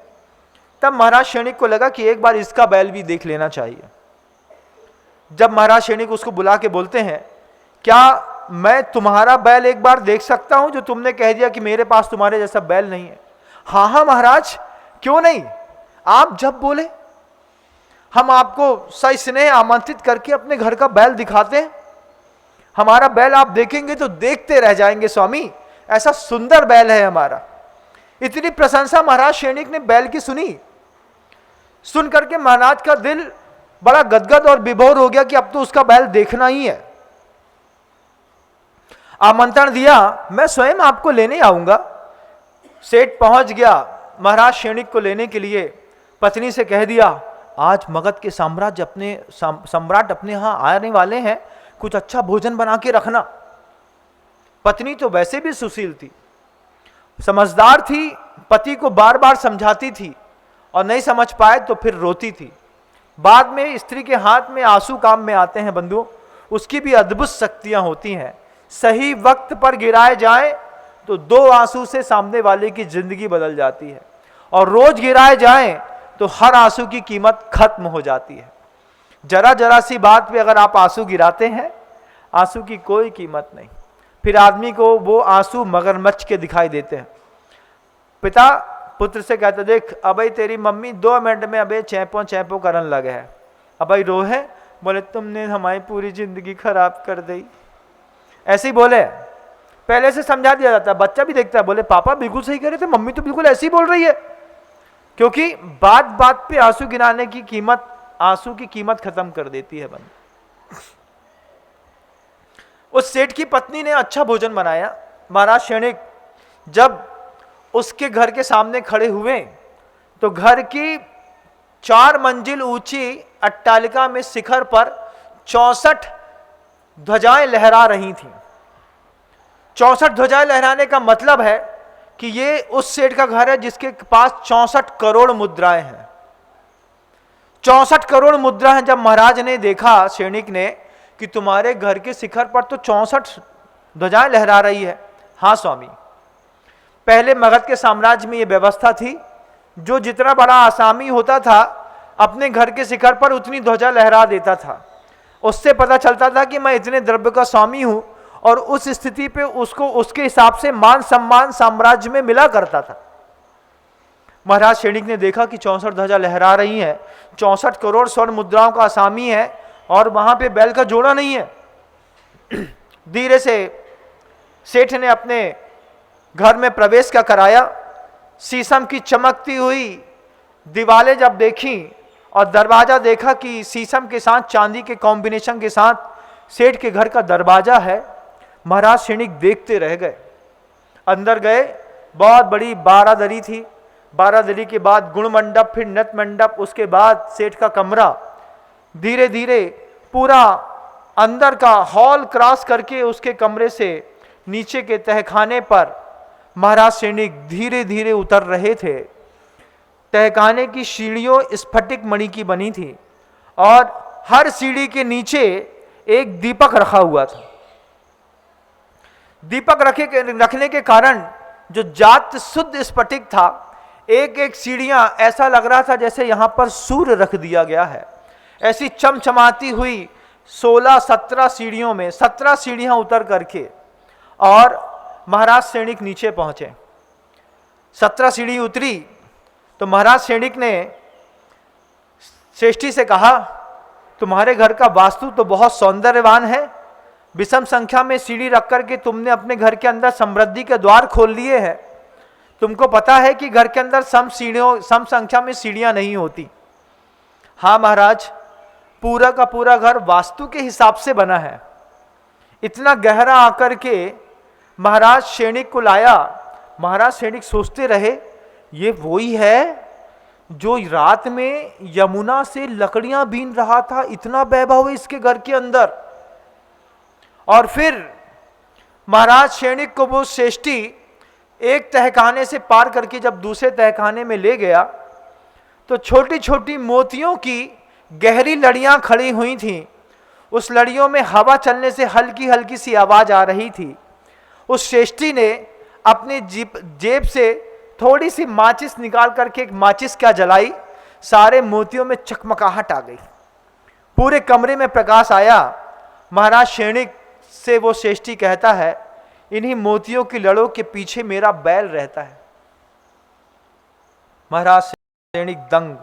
तब महाराज क्षणिक को लगा कि एक बार इसका बैल भी देख लेना चाहिए। जब महाराज क्षणिक उसको बुला के बोलते हैं, क्या मैं तुम्हारा बैल एक बार देख सकता हूं, जो तुमने कह दिया कि मेरे पास तुम्हारे जैसा बैल नहीं है? हाँ हाँ महाराज, क्यों नहीं, आप जब बोले हम आपको सस्नेह आमंत्रित करके अपने घर का बैल दिखाते हैं। हमारा बैल आप देखेंगे तो देखते रह जाएंगे स्वामी, ऐसा सुंदर बैल है हमारा। इतनी प्रशंसा महाराज क्षणिक ने बैल की सुनी। सुन करके महाराज का दिल बड़ा गदगद और विभोर हो गया कि अब तो उसका बैल देखना ही है। आमंत्रण दिया, मैं स्वयं आपको लेने आऊंगा। सेठ पहुंच गया, महाराज श्रेणिक को लेने के लिए पत्नी से कह दिया, आज मगध के सम्राट अपने यहाँ आने वाले हैं, कुछ अच्छा भोजन बना के रखना। पत्नी तो वैसे भी सुशील थी, समझदार थी, पति को बार बार समझाती थी और नहीं समझ पाए तो फिर रोती थी। बाद में स्त्री के हाथ में आंसू काम में आते हैं बंधुओं, उसकी भी अद्भुत शक्तियां होती हैं। सही वक्त पर गिराए जाए तो 2 आंसू से सामने वाले की जिंदगी बदल जाती है, और रोज गिराए जाए तो हर आंसू की कीमत खत्म हो जाती है। जरा जरा सी बात पे अगर आप आंसू गिराते हैं, आंसू की कोई कीमत नहीं, फिर आदमी को वो आंसू मगरमच्छ के दिखाई देते हैं। पिता पुत्र से कहते, देख अबे तेरी मम्मी 2 मिनट में अबे चैपो चैपो करन लगे है, अबे रोहे। बोले तुमने हमारी पूरी जिंदगी खराब कर दी। ऐसे ही बोले, पहले से समझा दिया जाता है, बच्चा भी देखता है, बोले पापा बिल्कुल सही कह रहे थे, मम्मी तो बिल्कुल ऐसी बोल रही है। क्योंकि बात बात पे आंसू गिराने की कीमत, आंसू की कीमत खत्म कर देती है बंद। उस सेठ की पत्नी ने अच्छा भोजन बनाया। महाराज श्रेणिक जब उसके घर के सामने खड़े हुए तो घर की 4 मंजिल ऊंची अट्टालिका में शिखर पर 64 ध्वजाएं लहरा रही थीं। 64 ध्वजाएं लहराने का मतलब है कि ये उस सेठ का घर है जिसके पास 64 करोड़ मुद्राएं हैं। 64 करोड़ मुद्रा हैं। जब महाराज ने देखा, श्रेणिक ने, कि तुम्हारे घर के शिखर पर तो 64 ध्वजाएं लहरा रही है। हाँ स्वामी, पहले मगध के साम्राज्य में यह व्यवस्था थी, जो जितना बड़ा आसामी होता था अपने घर के शिखर पर उतनी ध्वजा लहरा देता था। उससे पता चलता था कि मैं इतने द्रव्य का स्वामी हूं, और उस स्थिति पे उसको उसके हिसाब से मान सम्मान साम्राज्य में मिला करता था। महाराज श्रेणिक ने देखा कि 64 ध्वजा लहरा रही हैं, 64 करोड़ स्वर्ण मुद्राओं का आसामी है, और वहां पे बैल का जोड़ा नहीं है। धीरे से सेठ ने अपने घर में प्रवेश क्या कराया। शीशम की चमकती हुई दीवारें जब देखी और दरवाजा देखा कि शीशम के साथ चांदी के कॉम्बिनेशन के साथ सेठ के घर का दरवाजा है, महाराज श्रेणिक देखते रह गए। अंदर गए, बहुत बड़ी बारादरी थी। बारादरी के बाद गुण मंडप, फिर नृत्य मंडप, उसके बाद सेठ का कमरा। धीरे धीरे पूरा अंदर का हॉल क्रॉस करके उसके कमरे से नीचे के तहखाने पर महाराज श्रेणिक धीरे धीरे उतर रहे थे। तहखाने की सीढ़ियों स्फटिक मणि की बनी थी, और हर सीढ़ी के नीचे एक दीपक रखा हुआ था। दीपक रखने के कारण जो जात शुद्ध स्फटिक था, एक एक सीढ़ियां ऐसा लग रहा था जैसे यहां पर सूर्य रख दिया गया है। ऐसी चमचमाती हुई 16-17 सीढ़ियों में 17 सीढ़ियां उतर करके और महाराज श्रेणिक नीचे पहुंचे। 17 सीढ़ी उतरी तो महाराज श्रेणिक ने श्रेष्ठी से कहा, तुम्हारे घर का वास्तु तो बहुत सौंदर्यवान है, विषम संख्या में सीढ़ी रख करके तुमने अपने घर के अंदर समृद्धि के द्वार खोल लिए हैं। तुमको पता है कि घर के अंदर सम संख्या में सीढ़ियां नहीं होती। हाँ महाराज, पूरा का पूरा घर वास्तु के हिसाब से बना है। इतना गहरा आकर के महाराज श्रेणिक को लाया। महाराज श्रेणिक सोचते रहे, ये वही है जो रात में यमुना से लकड़ियां बीन रहा था, इतना वैभव है इसके घर के अंदर। और फिर महाराज श्रेणिक को वो श्रेष्ठी एक तहखाने से पार करके जब दूसरे तहखाने में ले गया तो छोटी छोटी मोतियों की गहरी लड़ियां खड़ी हुई थीं। उस लड़ियों में हवा चलने से हल्की हल्की सी आवाज आ रही थी। उस श्रेष्ठी ने अपनी जेब से थोड़ी सी माचिस निकाल करके एक माचिस क्या जलाई, सारे मोतियों में चकमकाहट आ गई, पूरे कमरे में प्रकाश आया। महाराज श्रेणिक से वो श्रेष्ठी कहता है, इन्हीं मोतियों की लड़ों के पीछे मेरा बैल रहता है। महाराज श्रेणिक दंग।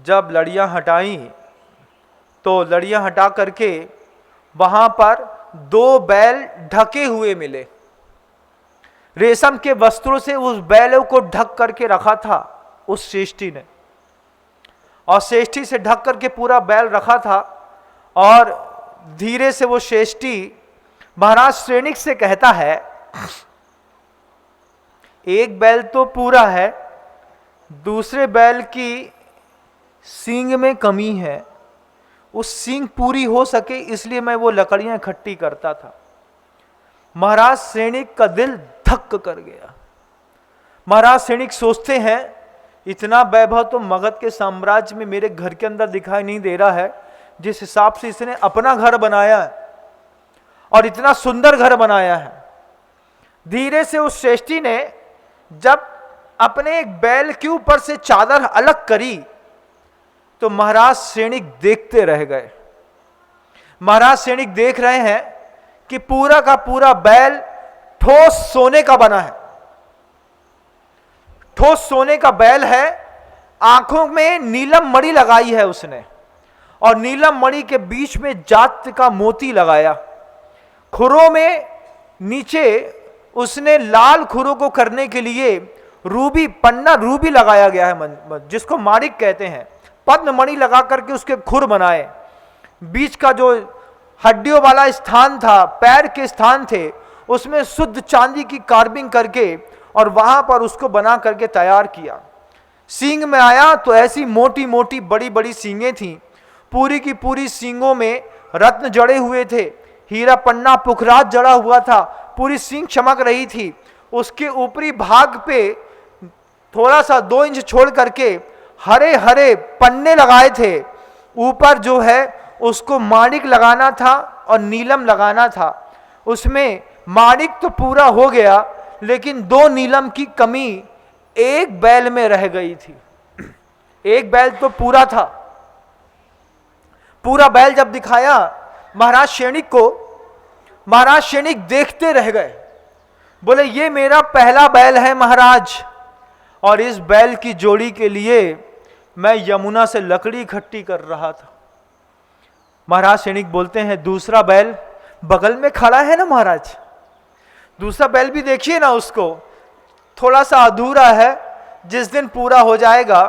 जब लड़ियां हटाई तो लड़ियां हटा करके वहां पर 2 बैल ढके हुए मिले। रेशम के वस्त्रों से उस बैलों को ढक करके रखा था उस श्रेष्ठी ने, और श्रेष्ठी से ढक करके पूरा बैल रखा था। और धीरे से वो श्रेष्ठी महाराज श्रेणिक से कहता है, एक बैल तो पूरा है, दूसरे बैल की सींग में कमी है, उस सींग पूरी हो सके इसलिए मैं वो लकड़ियां इकट्ठी करता था। महाराज सैनिक का दिल धक्क कर गया। महाराज सैनिक सोचते हैं इतना वैभव तो मगध के साम्राज्य में मेरे घर के अंदर दिखाई नहीं दे रहा है, जिस हिसाब से इसने अपना घर बनाया है और इतना सुंदर घर बनाया है। धीरे से उस श्रेष्ठी ने जब अपने एक बैल के ऊपर से चादर अलग करी तो महाराज सैनिक देखते रह गए। महाराज सैनिक देख रहे हैं कि पूरा का पूरा बैल ठोस सोने का बना है, ठोस सोने का बैल है। आंखों में नीलम मणि लगाई है उसने, और नीलम मणि के बीच में जात का मोती लगाया। खुरों में नीचे उसने लाल खुरों को करने के लिए रूबी पन्ना रूबी लगाया गया है, जिसको माणिक कहते हैं। पद्म मणि लगा करके उसके खुर बनाए। बीच का जो हड्डियों वाला स्थान था, पैर के स्थान थे, उसमें शुद्ध चांदी की कार्विंग करके और वहां पर उसको बना करके तैयार किया। सींग में आया तो ऐसी मोटी मोटी बड़ी बड़ी सींगें थीं। पूरी की पूरी सींगों में रत्न जड़े हुए थे, हीरा पन्ना पुखराज जड़ा हुआ था, पूरी सींग चमक रही थी। उसके ऊपरी भाग पे थोड़ा सा 2 इंच छोड़ करके हरे हरे पन्ने लगाए थे। ऊपर जो है उसको माणिक लगाना था और नीलम लगाना था। उसमें माणिक तो पूरा हो गया, लेकिन 2 नीलम की कमी एक बैल में रह गई थी। एक बैल तो पूरा था। पूरा बैल जब दिखाया महाराज सैनिक को, महाराज सैनिक देखते रह गए। बोले ये मेरा पहला बैल है महाराज, और इस बैल की जोड़ी के लिए मैं यमुना से लकड़ी इकट्ठी कर रहा था। महाराज सैनिक बोलते हैं दूसरा बैल बगल में खड़ा है ना महाराज, दूसरा बैल भी देखिए ना, उसको थोड़ा सा अधूरा है। जिस दिन पूरा हो जाएगा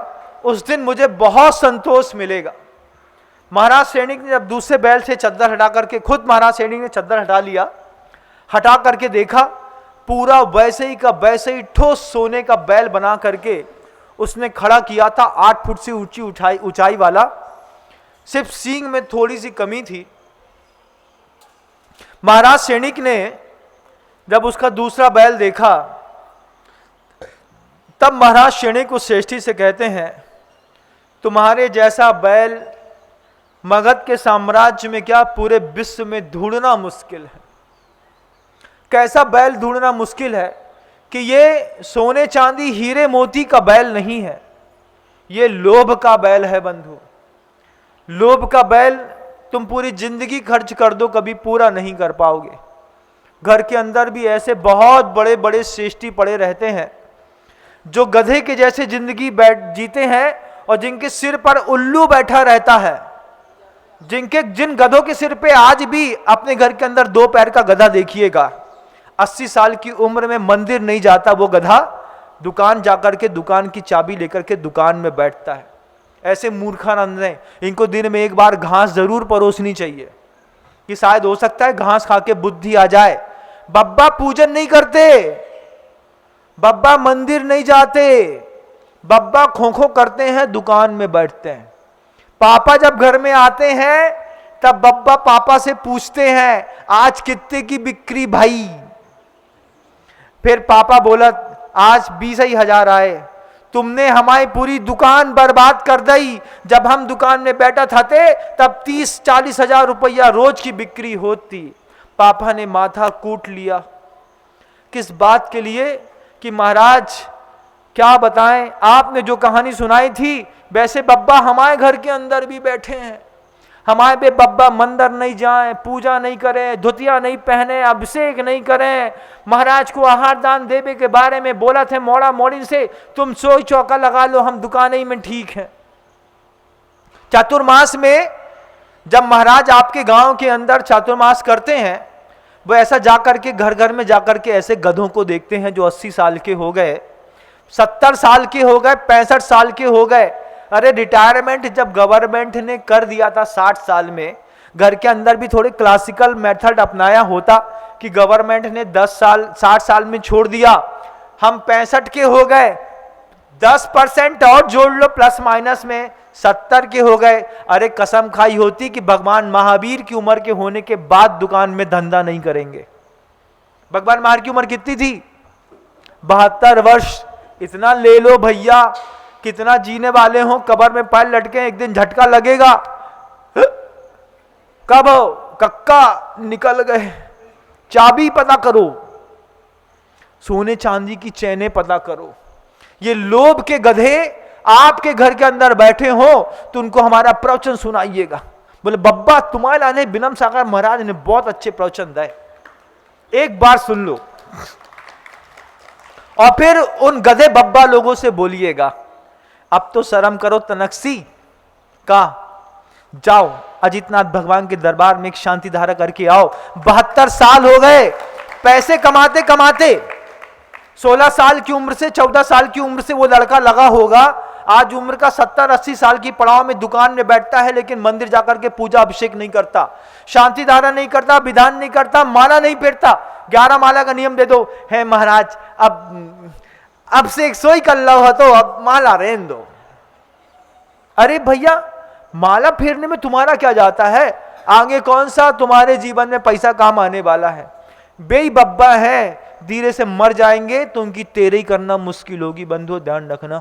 उस दिन मुझे बहुत संतोष मिलेगा। महाराज सैनिक ने जब दूसरे बैल से चद्दर हटा करके, खुद महाराज सैनिक ने चद्दर हटा लिया, हटा करके देखा पूरा वैसे ही का वैसे ही ठोस सोने का बैल बना करके उसने खड़ा किया था। 8 फुट से ऊंची ऊंचाई वाला, सिर्फ सींग में थोड़ी सी कमी थी। महाराज सैनिक ने जब उसका दूसरा बैल देखा तब महाराज सैनिक उस श्रेष्ठी से कहते हैं तुम्हारे जैसा बैल मगध के साम्राज्य में क्या पूरे विश्व में ढूंढना मुश्किल है। कैसा बैल ढूंढना मुश्किल है कि ये सोने चांदी हीरे मोती का बैल नहीं है, ये लोभ का बैल है बंधु। लोभ का बैल तुम पूरी जिंदगी खर्च कर दो कभी पूरा नहीं कर पाओगे। घर के अंदर भी ऐसे बहुत बड़े बड़े श्रेष्ठी पड़े रहते हैं जो गधे के जैसे जिंदगी जीते हैं और जिनके सिर पर उल्लू बैठा रहता है। जिन गधों के सिर पे आज भी अपने घर के अंदर 2 पैर का गधा देखिएगा, 80 साल की उम्र में मंदिर नहीं जाता वो गधा, दुकान जाकर के दुकान की चाबी लेकर के दुकान में बैठता है। ऐसे मूर्खानंद हैं, इनको दिन में एक बार घास जरूर परोसनी चाहिए कि शायद हो सकता है घास खा के बुद्धि आ जाए। बब्बा पूजन नहीं करते, बब्बा मंदिर नहीं जाते, बब्बा खोखो करते हैं, दुकान में बैठते हैं। पापा जब घर में आते हैं तब बब्बा पापा से पूछते हैं आज कितने की बिक्री भाई। फिर पापा बोला आज 20,000 आए। तुमने हमारी पूरी दुकान बर्बाद कर दी। जब हम दुकान में बैठा था तब 30-40 हजार रुपया रोज की बिक्री होती। पापा ने माथा कूट लिया। किस बात के लिए कि महाराज क्या बताएं, आपने जो कहानी सुनाई थी वैसे बब्बा हमारे घर के अंदर भी बैठे हैं। हमारे बे बब्बा मंदिर नहीं जाएं, पूजा नहीं करें, धोतिया नहीं पहने, अभिषेक नहीं करें। महाराज को आहार दान देवे के बारे में बोला थे मोड़ा मोड़ी से, तुम सोई चौका लगा लो हम दुकानें में ठीक हैं। चातुर्मास में जब महाराज आपके गांव के अंदर चातुर्मास करते हैं, वो ऐसा जाकर के घर घर में जाकर के ऐसे गधों को देखते हैं जो 80 साल के हो गए, 70 साल के हो गए, 65 साल के हो गए। अरे रिटायरमेंट जब गवर्नमेंट ने कर दिया था 60 साल में, घर के अंदर भी थोड़े क्लासिकल मेथड अपनाया होता कि गवर्नमेंट ने 10 साल 60 साल में छोड़ दिया हम 65 के हो गए, 10% और जोड़ लो प्लस माइनस में, 70 के हो गए। अरे कसम खाई होती कि भगवान महावीर की उम्र के होने के बाद दुकान में धंधा नहीं करेंगे। भगवान महावीर की उम्र कितनी थी? 72 वर्ष। इतना ले लो भैया, कितना जीने वाले हो, कब्र में पैर लटके, एक दिन झटका लगेगा। कब कक्का निकल गए। चाबी पता करो, सोने चांदी की चैनें पता करो। ये लोभ के गधे आपके घर के अंदर बैठे हो तो उनको हमारा प्रवचन सुनाइएगा। बोले बब्बा तुम्हारे लाने बिनम सागर महाराज ने बहुत अच्छे प्रवचन दिए, एक बार सुन लो। और फिर उन गधे बब्बा लोगों से बोलिएगा अब तो शर्म करो तनकसी का, जाओ अजितनाथ भगवान के दरबार में एक शांति धारा करके आओ। 72 साल हो गए पैसे कमाते कमाते। 16 साल की उम्र से 14 साल की उम्र से वो लड़का लगा होगा, आज उम्र का 70-80 साल की पड़ाव में दुकान में बैठता है, लेकिन मंदिर जाकर के पूजा अभिषेक नहीं करता, शांति धारा नहीं करता, विधान नहीं करता, माला नहीं फेरता। 11 माला का नियम दे दो, है महाराज अब से 100 ही कर लो हो तो अब माला रहने दो। अरे भैया माला फेरने में तुम्हारा क्या जाता है? आगे कौन सा तुम्हारे जीवन में पैसा काम आने वाला है? बेई बब्बा है, धीरे से मर जाएंगे तो उनकी तेरे करना मुश्किल होगी। बंधु ध्यान रखना,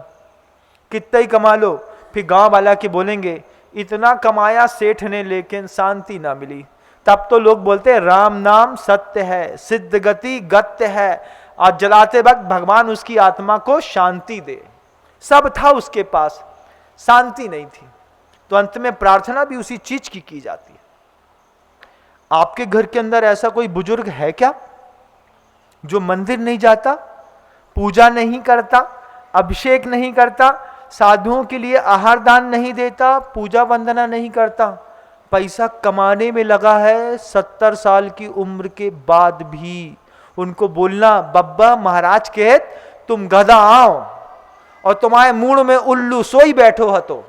कितना ही कमा लो फिर गांव वाला के बोलेंगे इतना कमाया सेठ ने लेकिन शांति ना मिली। तब तो लोग बोलते हैं राम नाम सत्य है, सिद्ध गति गत्य है, और जलाते वक्त भगवान उसकी आत्मा को शांति दे। सब था उसके पास, शांति नहीं थी, तो अंत में प्रार्थना भी उसी चीज की जाती है। आपके घर के अंदर ऐसा कोई बुजुर्ग है क्या जो मंदिर नहीं जाता, पूजा नहीं करता, अभिषेक नहीं करता, साधुओं के लिए आहार दान नहीं देता, पूजा वंदना नहीं करता, पैसा कमाने में लगा है 70 साल की उम्र के बाद भी? उनको बोलना बब्बा महाराज के तुम गधा आओ और तुम्हारे मुंह में उल्लू सोई बैठो हो, तो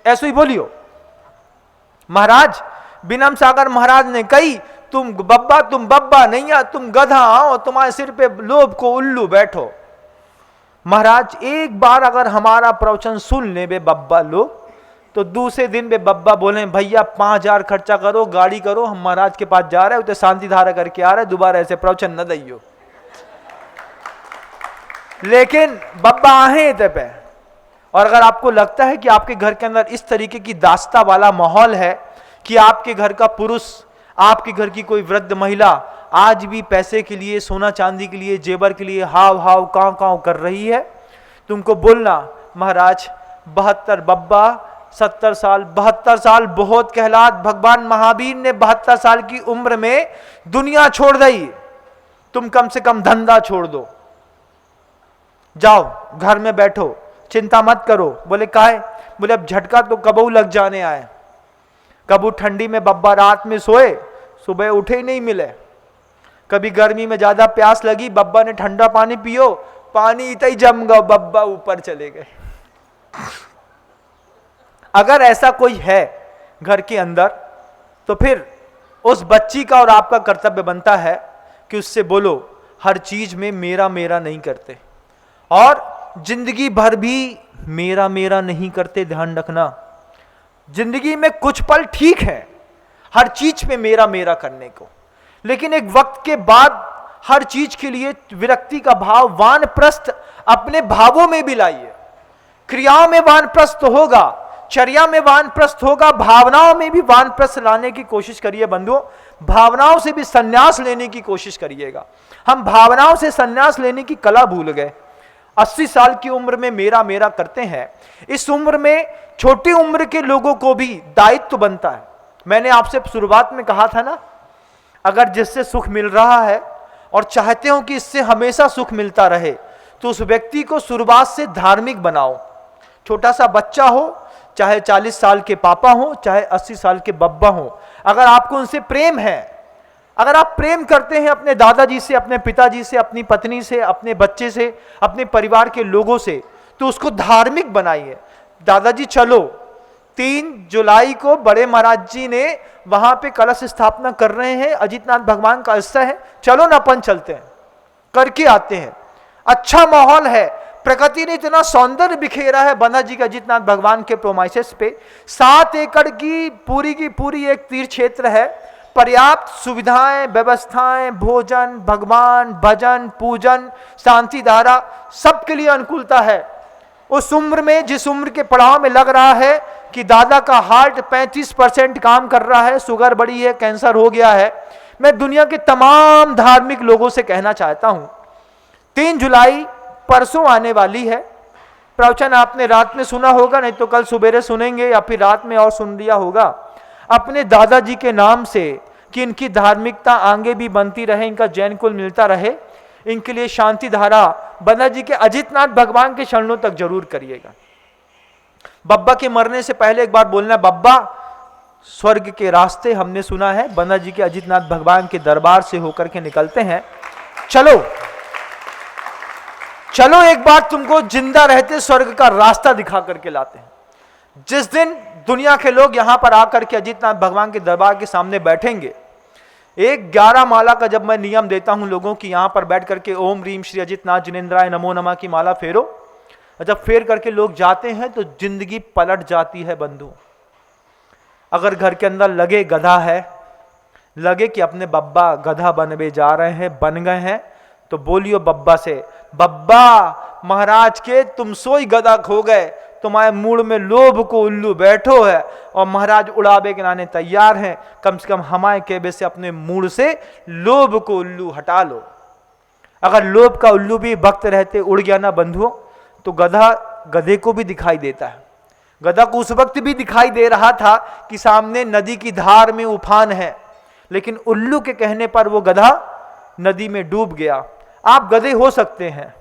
ऐसे ही बोलियो। महाराज बिनम सागर महाराज ने कही तुम बब्बा नहीं आ, तुम गधा आओ, तुम्हारे सिर पे लोभ को उल्लू बैठो। महाराज एक बार अगर हमारा प्रवचन सुन ले बे बब्बा लोग, तो दूसरे दिन बे बब्बा बोले भैया 5000 खर्चा करो, गाड़ी करो, हम महाराज के पास जा रहे हैं, उसे शांति धारा करके आ रहे, दोबारा ऐसे प्रवचन न दियो। लेकिन बब्बा आहे ते पे। और अगर आपको लगता है कि आपके घर के अंदर इस तरीके की दास्ता वाला माहौल है कि आपके घर का पुरुष, आपके घर की कोई वृद्ध महिला आज भी पैसे के लिए, सोना चांदी के लिए, जेवर के लिए हाव हाव काव काव कर रही है, तुमको बोलना महाराज 72 बब्बा 70 साल, 72 साल बहुत कहलात। भगवान महावीर ने 72 साल की उम्र में दुनिया छोड़ दी, तुम कम से कम धंधा छोड़ दो, जाओ घर में बैठो, चिंता मत करो। बोले काहे? बोले अब झटका तो कबू लग जाने आए। कबू ठंडी में बब्बा रात में सोए, सुबह उठे ही नहीं मिले। कभी गर्मी में ज्यादा प्यास लगी, बब्बा ने ठंडा पानी पियो, पानी इतना ही जम गया, बब्बा ऊपर चले गए। अगर ऐसा कोई है घर के अंदर, तो फिर उस बच्ची का और आपका कर्तव्य बनता है कि उससे बोलो हर चीज में मेरा मेरा नहीं करते, और जिंदगी भर भी मेरा मेरा नहीं करते। ध्यान रखना, जिंदगी में कुछ पल ठीक है हर चीज में मेरा मेरा करने को, लेकिन एक वक्त के बाद हर चीज के लिए विरक्ति का भाव, वानप्रस्थ अपने भावों में भी लाइए। क्रियाओं में वानप्रस्थ होगा, चर्या में वानप्रस्थ होगा, भावनाओं में भी वानप्रस्थ लाने की कोशिश करिए बंधुओं। भावनाओं से भी संन्यास लेने की कोशिश करिएगा। हम भावनाओं से संन्यास लेने की कला भूल गए। 80 साल की उम्र में मेरा मेरा करते हैं। इस उम्र में छोटी उम्र के लोगों को भी दायित्व बनता है। मैंने आपसे शुरुआत में कहा था ना, अगर जिससे सुख मिल रहा है और चाहते हो कि इससे हमेशा सुख मिलता रहे, तो उस व्यक्ति को शुरुआत से धार्मिक बनाओ। छोटा सा बच्चा हो, चाहे 40 साल के पापा हो, चाहे 80 साल के बब्बा हो, अगर आपको उनसे प्रेम है, अगर आप प्रेम करते हैं अपने दादाजी से, अपने पिताजी से, अपनी पत्नी से, अपने बच्चे से, अपने परिवार के लोगों से, तो उसको धार्मिक बनाइए। दादाजी चलो, 3 जुलाई को बड़े महाराज जी ने वहां पे कलश स्थापना कर रहे हैं, अजितनाथ भगवान का हिस्सा है, चलो ना अपन चलते हैं, करके आते हैं। अच्छा माहौल है, प्रकृति ने इतना सौंदर्य बिखेरा है बंदा जी के अजितनाथ भगवान के प्रोमाइसेस पे। 7 एकड़ की पूरी एक तीर्थ क्षेत्र है, पर्याप्त सुविधाएं, व्यवस्थाएं, भोजन, भगवान, भजन, पूजन, शांति धारा, सबके लिए अनुकूलता है। उस उम्र में, जिस उम्र के पड़ाव में लग रहा है कि दादा का हार्ट 35% काम कर रहा है, शुगर बढ़ी है, कैंसर हो गया है, मैं दुनिया के तमाम धार्मिक लोगों से कहना चाहता हूं, 3 जुलाई परसों आने वाली है। प्रवचन आपने रात में सुना होगा, नहीं तो कल सुबेरे सुनेंगे या फिर रात में और सुन लिया होगा। अपने दादाजी के नाम से कि इनकी धार्मिकता आगे भी बनती रहे, इनका जैन कुल मिलता रहे, इनके लिए शांति धारा बंदा जी के अजितनाथ भगवान के चरणों तक जरूर करिएगा। बब्बा के मरने से पहले एक बार बोलना, बब्बा स्वर्ग के रास्ते हमने सुना है बंदा जी के अजितनाथ भगवान के दरबार से होकर के निकलते हैं, चलो चलो एक बार तुमको जिंदा रहते स्वर्ग का रास्ता दिखा करके लाते हैं। जिस दिन दुनिया के लोग यहां पर आकर के अजितनाथ भगवान के दरबार के सामने बैठेंगे, एक 11 माला का जब मैं नियम देता हूं लोगों की, यहां पर बैठ करके ओम रीम श्री अजितनाथ जिनेन्द्राय नमो नमः की माला फेरो, जब फेर करके लोग जाते हैं तो जिंदगी पलट जाती है बंधु। अगर घर के अंदर लगे गधा है, लगे कि अपने बब्बा गधा बनवे जा रहे हैं, बन गए हैं, तो बोलियो बब्बा से, बब्बा महाराज के तुम सोई गधा खो गए, तुम्हारे मूड में लोभ को उल्लू बैठो है और महाराज उड़ावे के नाने तैयार हैं, कम से कम हमारे केबे से अपने मूड से लोभ को उल्लू हटा लो। अगर लोभ का उल्लू भी वक्त रहते उड़ गया ना बंधुओं, तो गधा गधे को भी दिखाई देता है। गधा को उस वक्त भी दिखाई दे रहा था कि सामने नदी की धार में उफान है, लेकिन उल्लू के कहने पर वो गधा नदी में डूब गया। आप गधे हो सकते हैं,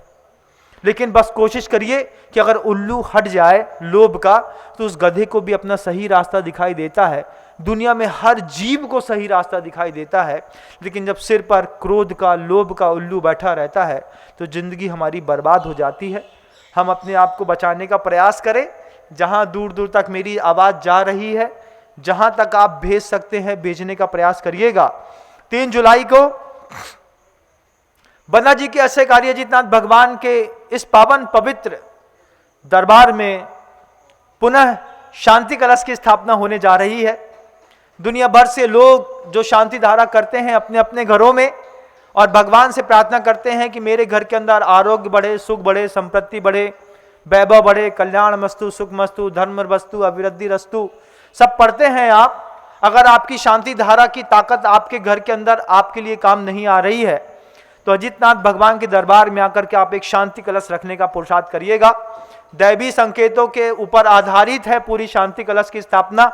लेकिन बस कोशिश करिए कि अगर उल्लू हट जाए लोभ का, तो उस गधे को भी अपना सही रास्ता दिखाई देता है। दुनिया में हर जीव को सही रास्ता दिखाई देता है, लेकिन जब सिर पर क्रोध का, लोभ का उल्लू बैठा रहता है तो जिंदगी हमारी बर्बाद हो जाती है। हम अपने आप को बचाने का प्रयास करें। जहां दूर दूर तक मेरी आवाज जा रही है, जहां तक आप भेज सकते हैं भेजने का प्रयास करिएगा। 3 जुलाई को बंदा जी के अश्य कार्य अजितनाथ भगवान के इस पावन पवित्र दरबार में पुनः शांति कलश की स्थापना होने जा रही है। दुनिया भर से लोग जो शांति धारा करते हैं अपने अपने घरों में, और भगवान से प्रार्थना करते हैं कि मेरे घर के अंदर आरोग्य बढ़े, सुख बढ़े, संपत्ति बढ़े, वैभव बढ़े, कल्याण मस्तु, सुख मस्तु, धर्म वस्तु, अभिवृद्धि रस्तु, सब पढ़ते हैं आप। अगर आपकी शांति धारा की ताकत आपके घर के अंदर आपके लिए काम नहीं आ रही है, तो अजितनाथ भगवान के दरबार में आकर के आप एक शांति कलश रखने का पुरुषार्थ करिएगा। दैवी संकेतों के ऊपर आधारित है पूरी शांति कलश की स्थापना।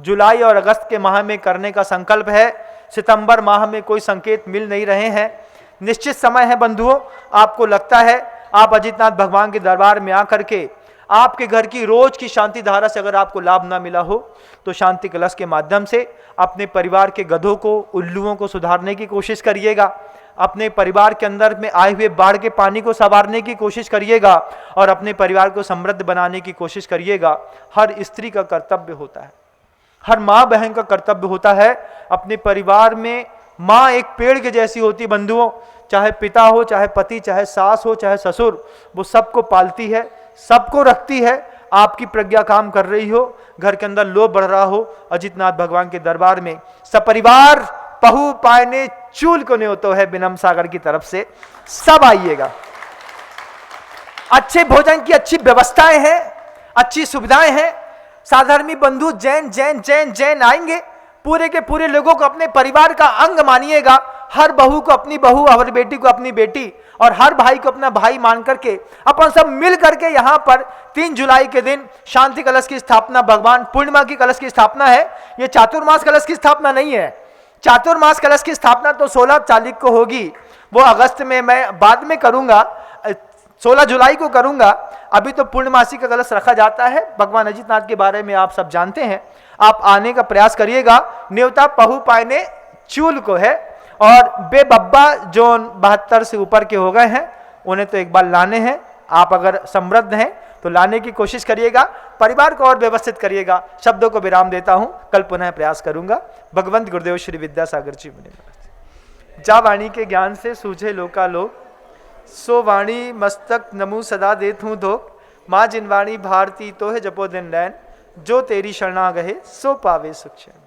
जुलाई और अगस्त के माह में करने का संकल्प है। सितंबर माह में कोई संकेत मिल नहीं रहे हैं। निश्चित समय है बंधुओं, आपको लगता है आप अजितनाथ भगवान के दरबार में आकर के आपके घर की रोज की शांति धारा से अगर आपको लाभ ना मिला हो, तो शांति कलश के माध्यम से अपने परिवार के गधों को, उल्लुओं को सुधारने की कोशिश करिएगा। अपने परिवार के अंदर में आए हुए बाढ़ के पानी को संवारने की कोशिश करिएगा और अपने परिवार को समृद्ध बनाने की कोशिश करिएगा। हर स्त्री का कर्तव्य होता है, हर माँ बहन का कर्तव्य होता है। अपने परिवार में माँ एक पेड़ के जैसी होती बंधुओं, चाहे पिता हो, चाहे पति, चाहे सास हो, चाहे ससुर, वो सबको पालती है, सबको रखती है। आपकी प्रज्ञा काम कर रही हो, घर के अंदर लोभ बढ़ रहा हो, अजितनाथ भगवान के दरबार में सपरिवार पहु पायने चूल को न्योतो है बिनम सागर की तरफ से, सब आइएगा। अच्छे भोजन की अच्छी व्यवस्थाएं हैं, अच्छी सुविधाएं हैं। साधर्मी बंधु जैन जैन जैन जैन आएंगे, पूरे के पूरे लोगों को अपने परिवार का अंग मानिएगा। हर बहू को अपनी बहू, हर बेटी को अपनी बेटी, और हर भाई को अपना भाई मान करके अपन सब मिल करके यहाँ पर 3 जुलाई के दिन शांति कलश की स्थापना, भगवान पूर्णिमा की कलश की स्थापना है। ये चातुर्मास कलश की स्थापना नहीं है। चातुर्मास कलश की स्थापना तो 16 तारीख को होगी, वो अगस्त में मैं बाद में करूंगा, 16 जुलाई को करूंगा। अभी तो पूर्णमासी का कलश रखा जाता है। भगवान अजितनाथ के बारे में आप सब जानते हैं, आप आने का प्रयास करिएगा। न्योता पहु पायने चूल को है, और बे बब्बा जो 72 से ऊपर के हो गए हैं उन्हें तो एक बार लाने हैं। आप अगर समृद्ध हैं तो लाने की कोशिश करिएगा, परिवार को और व्यवस्थित करिएगा। शब्दों को विराम देता हूं, कल पुनः प्रयास करूंगा। भगवंत गुरुदेव श्री विद्यासागर जी मुनि। जा वाणी के ज्ञान से सूझे लोका लोक, सो वाणी मस्तक नमु सदा देत हूँ धोख, माँ जिनवाणी भारती तो है जपो दिन रैन, जो तेरी शरणा गहे सो पावे सुख चैन।